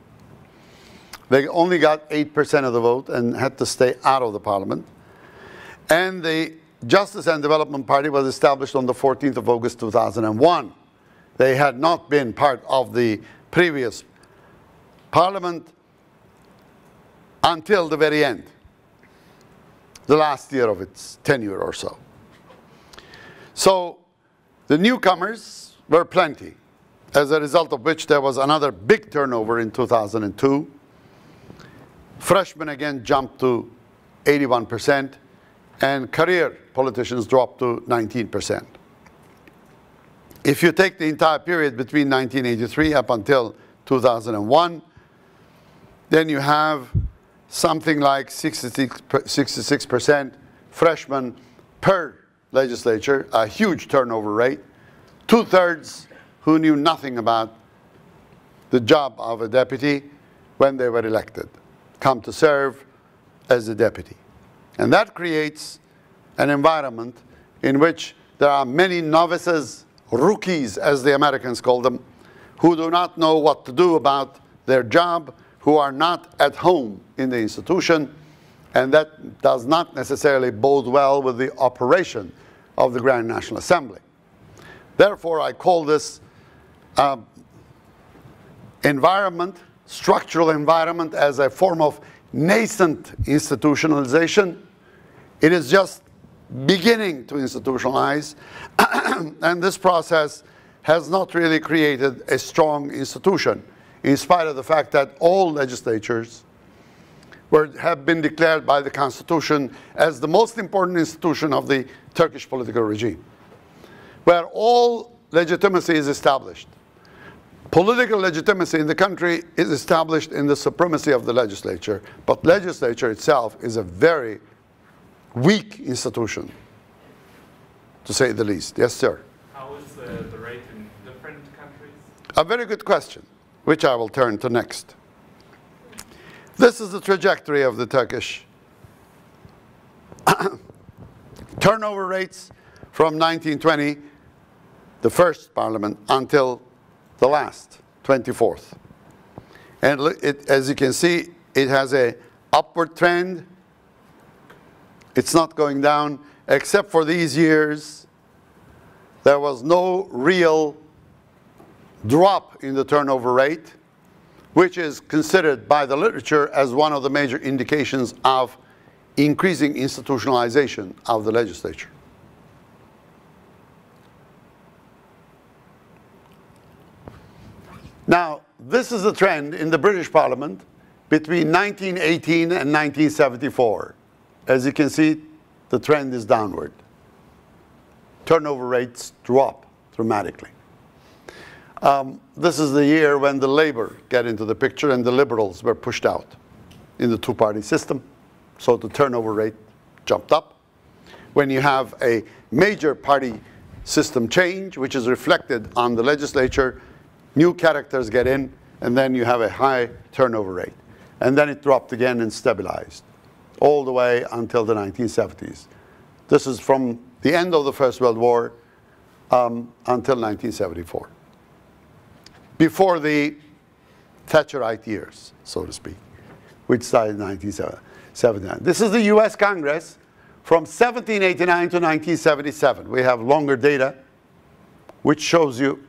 They only got 8% of the vote and had to stay out of the parliament. And the Justice and Development Party was established on the 14th of August 2001. They had not been part of the previous parliament until the very end, the last year of its tenure or so. So the newcomers were plenty, as a result of which there was another big turnover in 2002. Freshmen again jumped to 81%, and career politicians dropped to 19%. If you take the entire period between 1983 up until 2001, then you have something like 66% freshmen per legislature, a huge turnover rate. 2/3 who knew nothing about the job of a deputy when they were elected, come to serve as a deputy. And that creates an environment in which there are many novices, rookies as the Americans call them, who do not know what to do about their job, who are not at home in the institution, and that does not necessarily bode well with the operation of the Grand National Assembly. Therefore, I call this environment, structural environment, as a form of nascent institutionalization. It is just beginning to institutionalize, and this process has not really created a strong institution, in spite of the fact that all legislatures have been declared by the Constitution as the most important institution of the Turkish political regime, where all legitimacy is established. Political legitimacy in the country is established in the supremacy of the legislature, but legislature itself is a very weak institution, to say the least. Yes, sir? How is the rate in different countries? A very good question, which I will turn to next. This is the trajectory of the Turkish turnover rates from 1920, the first parliament, until the last, 24th. And as you can see, it has an upward trend. It's not going down, except for these years. There was no real drop in the turnover rate, which is considered by the literature as one of the major indications of increasing institutionalization of the legislature. Now, this is the trend in the British Parliament between 1918 and 1974. As you can see, the trend is downward. Turnover rates drop dramatically. This is the year when the Labour get into the picture and the Liberals were pushed out in the two-party system. So the turnover rate jumped up. When you have a major party system change, which is reflected on the legislature, new characters get in, and then you have a high turnover rate. And then it dropped again and stabilized all the way until the 1970s. This is from the end of the First World War until 1974. Before the Thatcherite years, so to speak, which started in 1979. This is the US Congress from 1789 to 1977. We have longer data, which shows you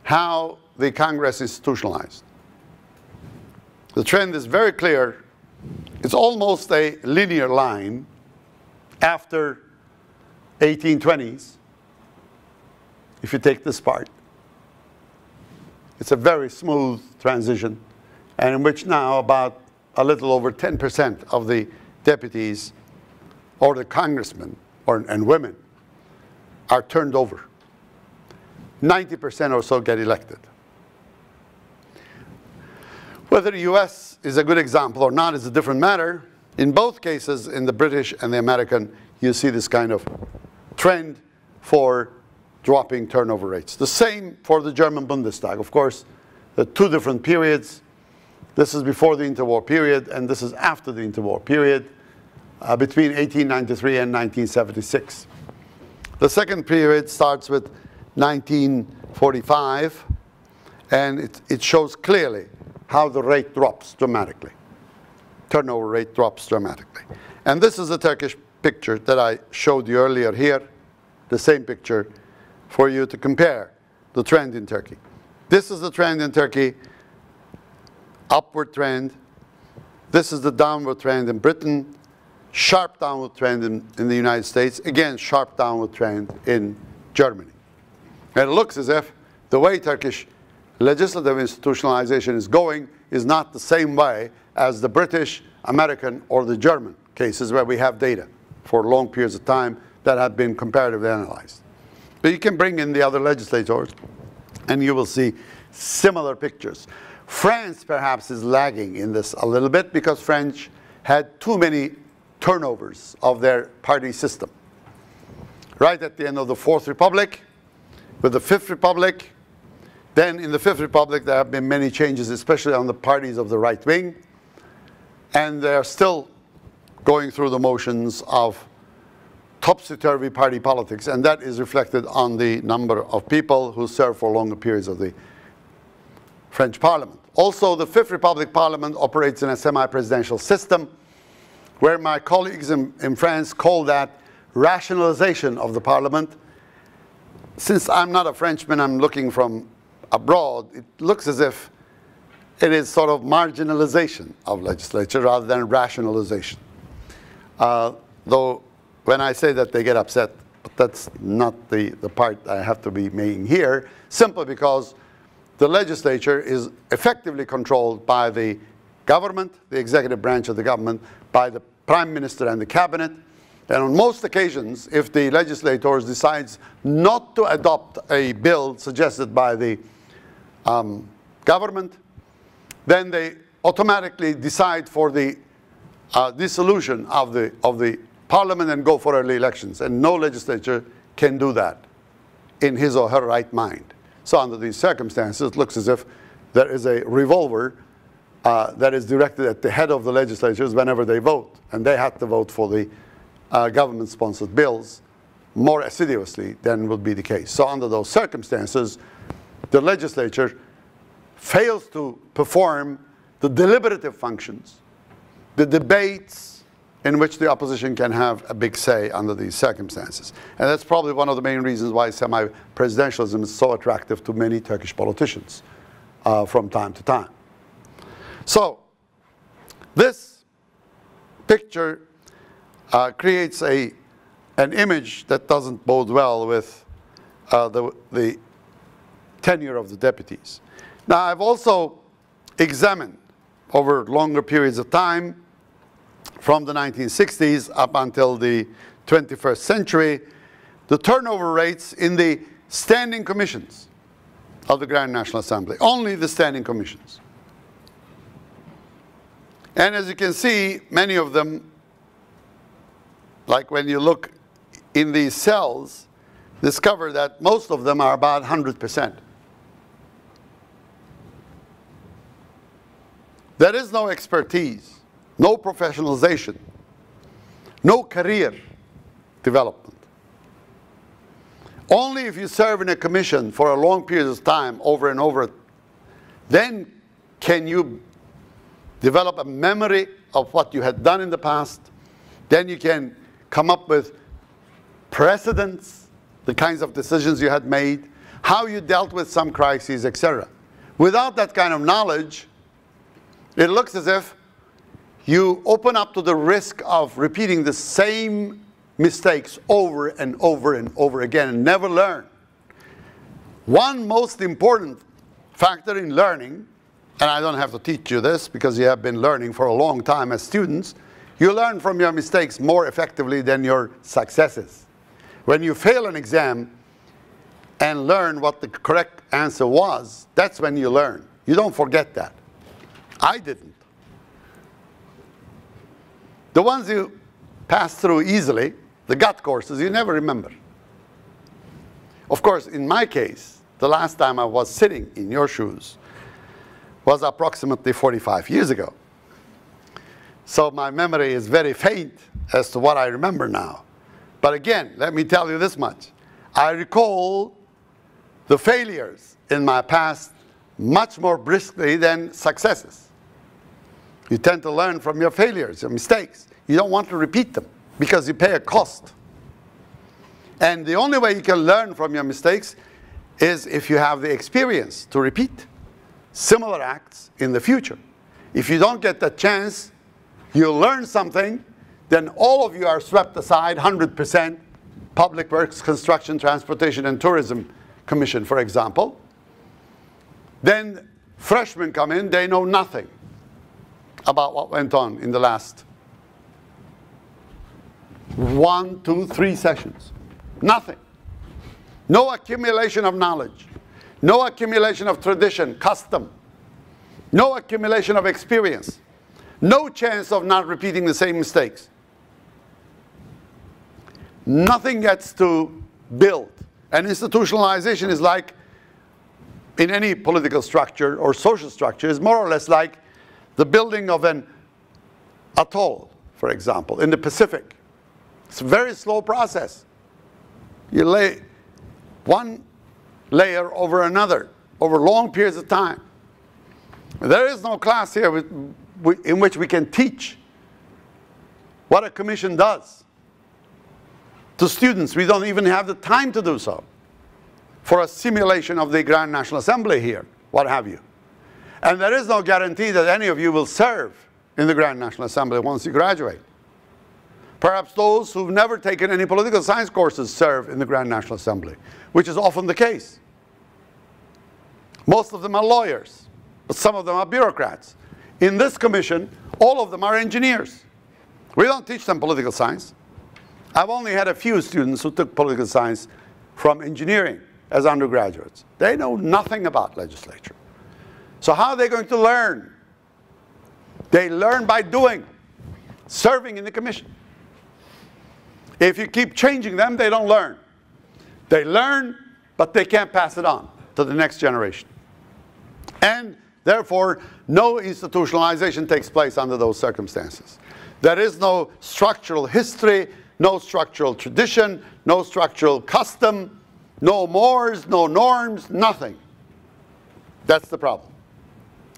how the Congress is institutionalized. The trend is very clear. It's almost a linear line after 1820s, if you take this part. It's a very smooth transition, and in which now about a little over 10% of the deputies or the congressmen and women are turned over. 90% or so get elected. Whether the US is a good example or not is a different matter. In both cases, in the British and the American, you see this kind of trend for dropping turnover rates. The same for the German Bundestag. Of course, there are two different periods. This is before the interwar period, and this is after the interwar period, between 1893 and 1976. The second period starts with 1945, and it shows clearly how the rate drops dramatically. Turnover rate drops dramatically. And this is the Turkish picture that I showed you earlier here, the same picture, for you to compare the trend in Turkey. This is the trend in Turkey, upward trend. This is the downward trend in Britain, sharp downward trend in the United States, again, sharp downward trend in Germany. And it looks as if the way Turkish legislative institutionalization is going is not the same way as the British, American, or the German cases where we have data for long periods of time that have been comparatively analyzed. But you can bring in the other legislators and you will see similar pictures. France perhaps is lagging in this a little bit because French had too many turnovers of their party system. Right at the end of the Fourth Republic, with the Fifth Republic, then in the Fifth Republic there have been many changes, especially on the parties of the right wing, and they're still going through the motions of topsy-turvy party politics, and that is reflected on the number of people who serve for longer periods of the French Parliament. Also, the Fifth Republic Parliament operates in a semi-presidential system, where my colleagues in France call that rationalization of the Parliament. Since I'm not a Frenchman, I'm looking from abroad, it looks as if it is sort of marginalization of legislature rather than rationalization. Though when I say that, they get upset, but that's not the part I have to be making here, simply because the legislature is effectively controlled by the government, the executive branch of the government, by the prime minister and the cabinet. And on most occasions, if the legislators decides not to adopt a bill suggested by the government, then they automatically decide for the dissolution of the parliament and go for early elections. And no legislature can do that in his or her right mind. So under these circumstances, it looks as if there is a revolver that is directed at the head of the legislatures whenever they vote. And they have to vote for the government-sponsored bills more assiduously than would be the case. So under those circumstances, the legislature fails to perform the deliberative functions, the debates in which the opposition can have a big say under these circumstances. And that's probably one of the main reasons why semi-presidentialism is so attractive to many Turkish politicians from time to time. So this picture creates an image that doesn't bode well with the tenure of the deputies. Now, I've also examined over longer periods of time, from the 1960s up until the 21st century, the turnover rates in the standing commissions of the Grand National Assembly, only the standing commissions. And as you can see, many of them, like when you look in these cells, discover that most of them are about 100%. There is no expertise, no professionalization, no career development. Only if you serve in a commission for a long period of time, over and over, then can you develop a memory of what you had done in the past. Then you can come up with precedents, the kinds of decisions you had made, how you dealt with some crises, etc. Without that kind of knowledge, it looks as if you open up to the risk of repeating the same mistakes over and over and over again and never learn. One most important factor in learning, and I don't have to teach you this because you have been learning for a long time as students, you learn from your mistakes more effectively than your successes. When you fail an exam and learn what the correct answer was, that's when you learn. You don't forget that. I didn't. The ones you pass through easily, the gut courses, you never remember. Of course, in my case, the last time I was sitting in your shoes was approximately 45 years ago. So my memory is very faint as to what I remember now. But again, let me tell you this much. I recall the failures in my past much more briskly than successes. You tend to learn from your failures, your mistakes. You don't want to repeat them because you pay a cost. And the only way you can learn from your mistakes is if you have the experience to repeat similar acts in the future. If you don't get that chance, you learn something, then all of you are swept aside 100%. Public Works, Construction, Transportation, and Tourism Commission, for example. Then freshmen come in, they know nothing about what went on in the last 1, 2, 3 sessions. Nothing. No accumulation of knowledge. No accumulation of tradition, custom. No accumulation of experience. No chance of not repeating the same mistakes. Nothing gets to build. And institutionalization is like, in any political structure or social structure, is more or less like the building of an atoll, for example, in the Pacific. It's a very slow process. You lay one layer over another, over long periods of time. There is no class here in which we can teach what a commission does. To students, we don't even have the time to do so. For a simulation of the Grand National Assembly here, what have you. And there is no guarantee that any of you will serve in the Grand National Assembly once you graduate. Perhaps those who've never taken any political science courses serve in the Grand National Assembly, which is often the case. Most of them are lawyers, but some of them are bureaucrats. In this commission, all of them are engineers. We don't teach them political science. I've only had a few students who took political science from engineering as undergraduates. They know nothing about legislature. So how are they going to learn? They learn by doing, serving in the commission. If you keep changing them, they don't learn. They learn, but they can't pass it on to the next generation. And therefore, no institutionalization takes place under those circumstances. There is no structural history, no structural tradition, no structural custom, no mores, no norms, nothing. That's the problem.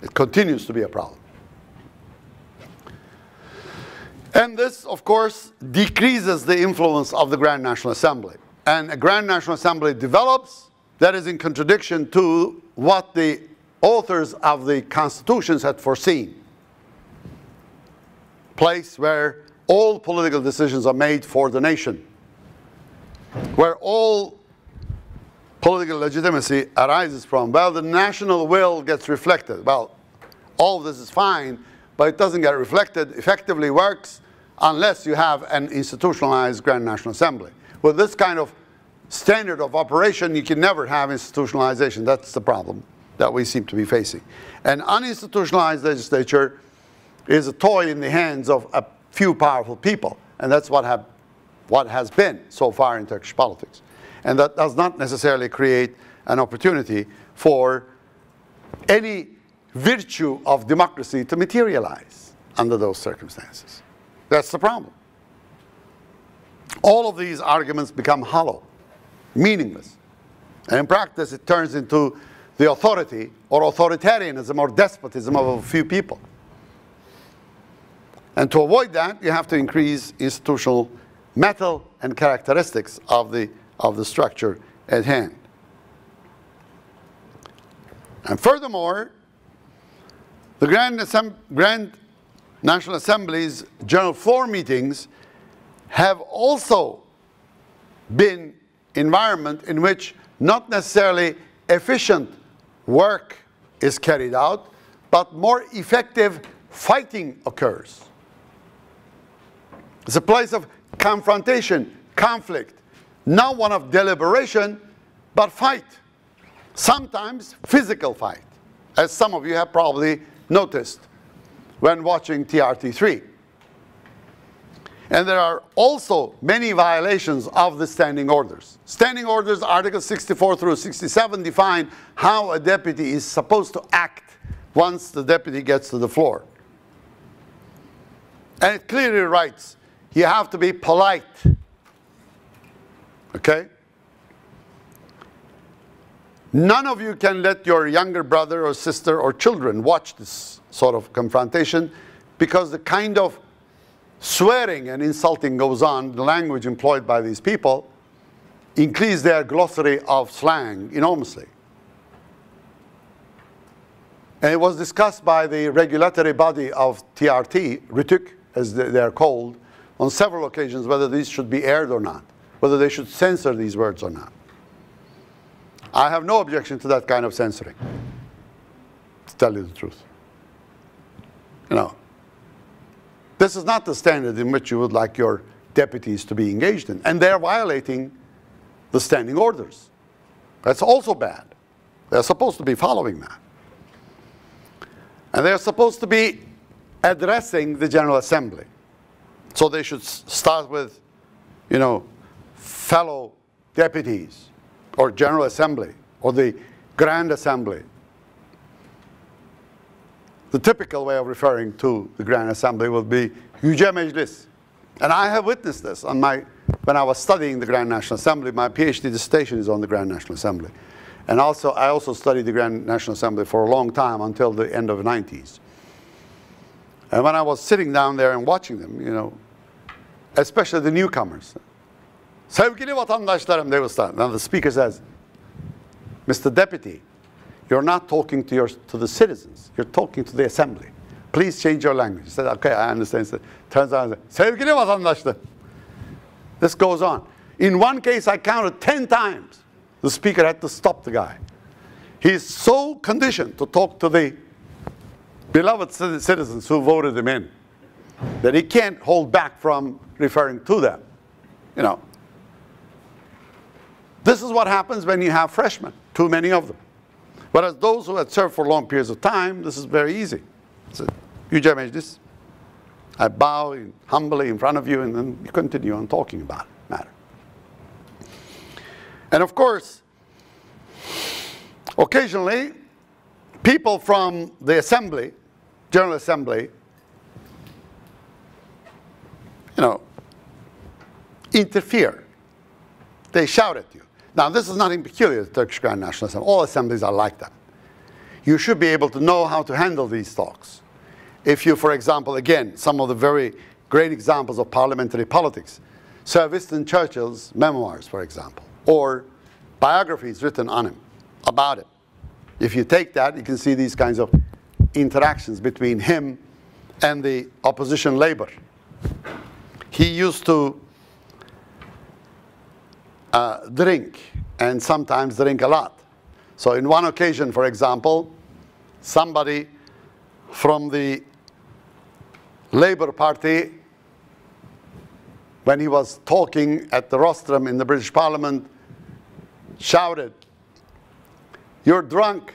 It continues to be a problem. And this, of course, decreases the influence of the Grand National Assembly. And a Grand National Assembly develops that is in contradiction to what the authors of the constitutions had foreseen. Place where all political decisions are made for the nation, where all political legitimacy arises from. Well, the national will gets reflected. Well, all of this is fine, but it doesn't get reflected, effectively works, unless you have an institutionalized Grand National Assembly. With this kind of standard of operation, you can never have institutionalization. That's the problem that we seem to be facing. An uninstitutionalized legislature is a toy in the hands of a few powerful people, and that's what has been so far in Turkish politics. And that does not necessarily create an opportunity for any virtue of democracy to materialize under those circumstances. That's the problem. All of these arguments become hollow, meaningless. And in practice, it turns into the authority or authoritarianism or despotism of a few people. And to avoid that, you have to increase institutional metal and characteristics of the structure at hand. And furthermore, the Grand National Assembly's general floor meetings have also been environment in which not necessarily efficient work is carried out, but more effective fighting occurs. It's a place of confrontation, conflict, not one of deliberation, but fight. Sometimes physical fight, as some of you have probably noticed when watching TRT3. And there are also many violations of the standing orders. Standing orders, Articles 64 through 67, define how a deputy is supposed to act once the deputy gets to the floor. And it clearly writes, you have to be polite. Okay? None of you can let your younger brother or sister or children watch this sort of confrontation, because the kind of swearing and insulting goes on, the language employed by these people, increase their glossary of slang enormously. And it was discussed by the regulatory body of TRT, RTÜK, as they are called, on several occasions whether these should be aired or not, whether they should censor these words or not. I have no objection to that kind of censoring, to tell you the truth. You know, this is not the standard in which you would like your deputies to be engaged in. And they're violating the standing orders. That's also bad. They're supposed to be following that. And they're supposed to be addressing the General Assembly. So they should start with, you know, fellow deputies, or General Assembly, or the Grand Assembly. The typical way of referring to the Grand Assembly would be Yüce Meclis. And I have witnessed this on when I was studying the Grand National Assembly. My PhD dissertation is on the Grand National Assembly. And also, I also studied the Grand National Assembly for a long time, until the end of the 90s. And when I was sitting down there and watching them, you know, especially the newcomers, "Sevgili vatandaşlarım," they will start. Now the speaker says, "Mr. Deputy, you're not talking to the citizens. You're talking to the assembly. Please change your language." He said, "Okay, I understand." He said, turns out, "Sevgili vatandaşlar." This goes on. In one case, I counted 10 times. The speaker had to stop the guy. He's so conditioned to talk to the beloved citizens who voted him in that he can't hold back from referring to them. You know. This is what happens when you have freshmen, too many of them. Whereas those who had served for long periods of time, this is very easy. So, Yüce Meclis, I bow humbly in front of you, and then you continue on talking about it, matter. And of course, occasionally, people from the assembly, General Assembly, interfere. They shout at you. Now, this is nothing peculiar to the Turkish Grand National Assembly. All assemblies are like that. You should be able to know how to handle these talks. If you, for example, again, some of the very great examples of parliamentary politics, Sir Winston Churchill's memoirs, for example, or biographies written on him, about him. If you take that, you can see these kinds of interactions between him and the opposition Labour. He used to drink, and sometimes drink a lot. So in one occasion, for example, somebody from the Labour Party, when he was talking at the rostrum in the British Parliament, shouted, "You're drunk,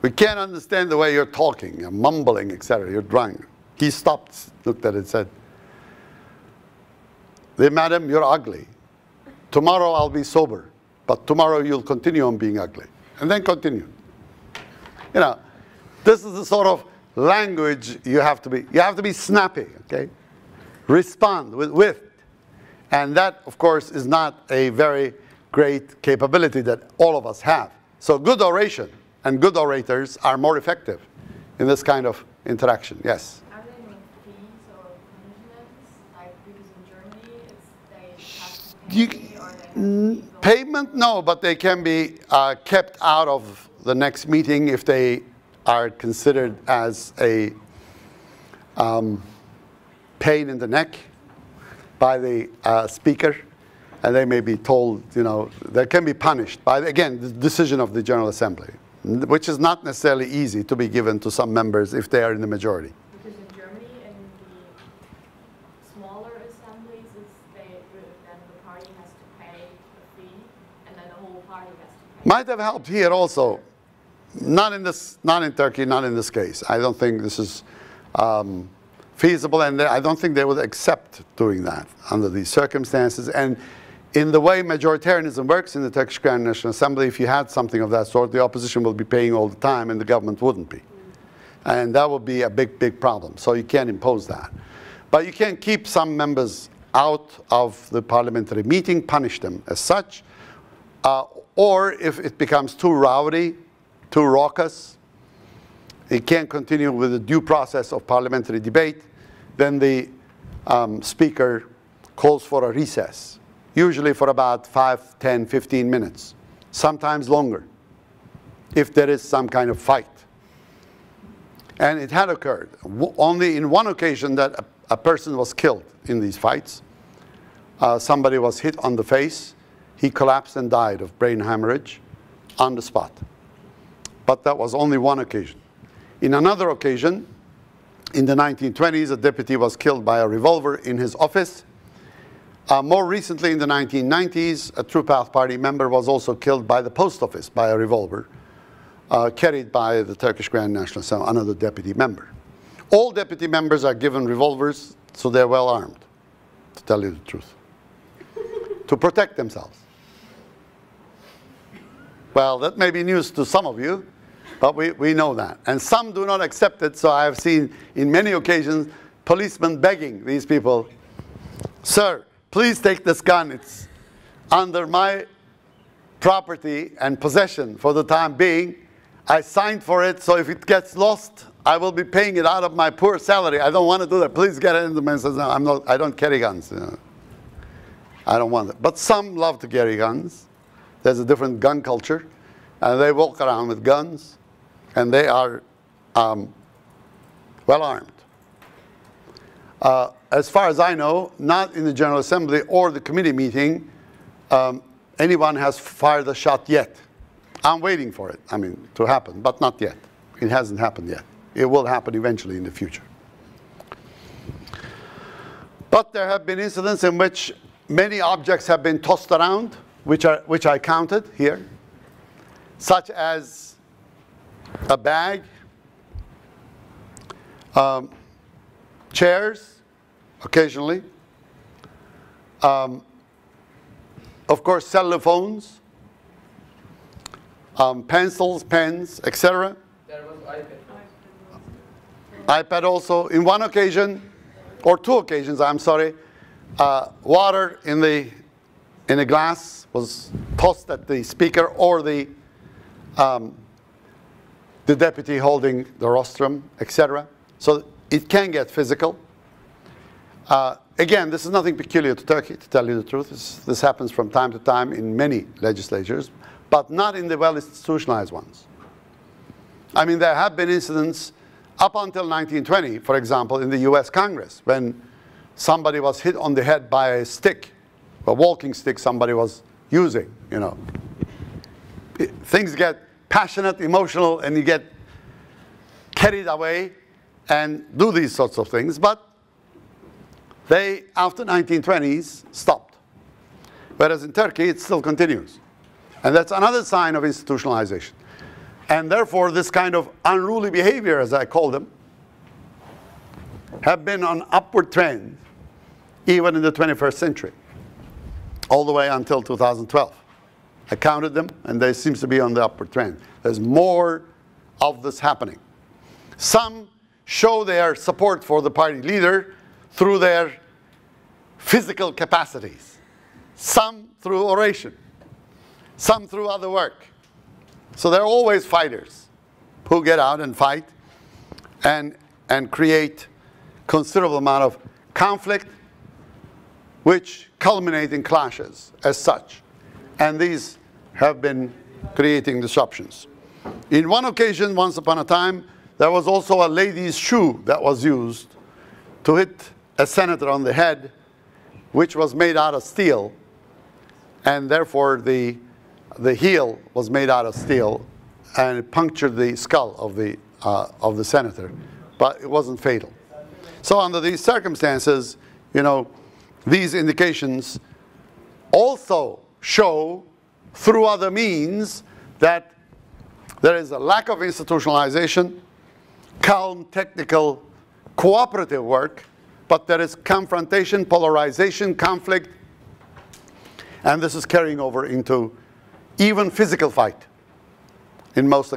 We can't understand the way you're talking, you're mumbling, etc. You're drunk." He stopped, looked at it, said, "Madam, you're ugly. Tomorrow I'll be sober, but tomorrow you'll continue on being ugly." And then continue. This is the sort of language you have to be snappy, okay? Respond with. And that, of course, is not a very great capability that all of us have. So good oration and good orators are more effective in this kind of interaction. Yes? Are there any fees or punishments? Like, because in Germany, they have to pay, or they have to payment, no, but they can be kept out of the next meeting if they are considered as a pain in the neck by the speaker, and they may be told, they can be punished by, again, the decision of the General Assembly, which is not necessarily easy to be given to some members if they are in the majority. Because in Germany, in the smaller assemblies, then the party has to pay a fee, and then the whole party has to pay. Might have helped here also. Not in Turkey, not in this case. I don't think this is feasible, and I don't think they would accept doing that under these circumstances. And in the way majoritarianism works in the Turkish Grand National Assembly, if you had something of that sort, the opposition will be paying all the time and the government wouldn't be. And that would be a big, big problem. So you can't impose that. But you can keep some members out of the parliamentary meeting, punish them as such, or if it becomes too rowdy, too raucous, it can't continue with the due process of parliamentary debate, then the speaker calls for a recess, usually for about 5, 10, 15 minutes, sometimes longer, if there is some kind of fight. And it had occurred only in one occasion that a person was killed in these fights. Somebody was hit on the face. He collapsed and died of brain hemorrhage on the spot. But that was only one occasion. In another occasion, in the 1920s, a deputy was killed by a revolver in his office. More recently, in the 1990s, a True Path Party member was also killed by the post office by a revolver carried by the Turkish Grand National Assembly, another deputy member. All deputy members are given revolvers, so they're well armed, to tell you the truth, to protect themselves. Well, that may be news to some of you, but we know that. And some do not accept it, so I have seen in many occasions policemen begging these people, "Sir, please take this gun. It's under my property and possession for the time being. I signed for it, so if it gets lost, I will be paying it out of my poor salary. I don't want to do that. Please get it." And the man says, "No, I don't carry guns. I don't want it." But some love to carry guns. There's a different gun culture, and they walk around with guns, and they are well armed. As far as I know, not in the General Assembly or the committee meeting, anyone has fired a shot yet. I'm waiting for it, to happen, but not yet. It hasn't happened yet. It will happen eventually in the future. But there have been incidents in which many objects have been tossed around, which I counted here, such as a bag, chairs, occasionally, of course, cell phones, pencils, pens, etc. There was iPad. iPad also. In one occasion, or two occasions, I'm sorry, water in a glass was tossed at the speaker or the deputy holding the rostrum, etc. So it can get physical. Again, this is nothing peculiar to Turkey, to tell you the truth. This happens from time to time in many legislatures, but not in the well-institutionalized ones. I mean, there have been incidents up until 1920, for example, in the US Congress, when somebody was hit on the head by a stick, a walking stick somebody was using, you know. Things get passionate, emotional, and you get carried away and do these sorts of things. But they, after 1920s, stopped. Whereas in Turkey, it still continues. And that's another sign of institutionalization. And therefore, this kind of unruly behavior, as I call them, have been on upward trend even in the 21st century, all the way until 2012. I counted them, and they seem to be on the upward trend. There's more of this happening. Some show their support for the party leader through their physical capacities, some through oration, some through other work. So they're always fighters who get out and fight and create considerable amount of conflict, which culminate in clashes as such. And these have been creating disruptions. In one occasion, once upon a time, there was also a lady's shoe that was used to hit a senator on the head, which was made out of steel, and therefore the heel was made out of steel, and it punctured the skull of the senator, but it wasn't fatal. So under these circumstances, you know, these indications also show through other means that there is a lack of institutionalization, calm, technical, cooperative work, but there is confrontation, polarization, conflict, and this is carrying over into even physical fight in most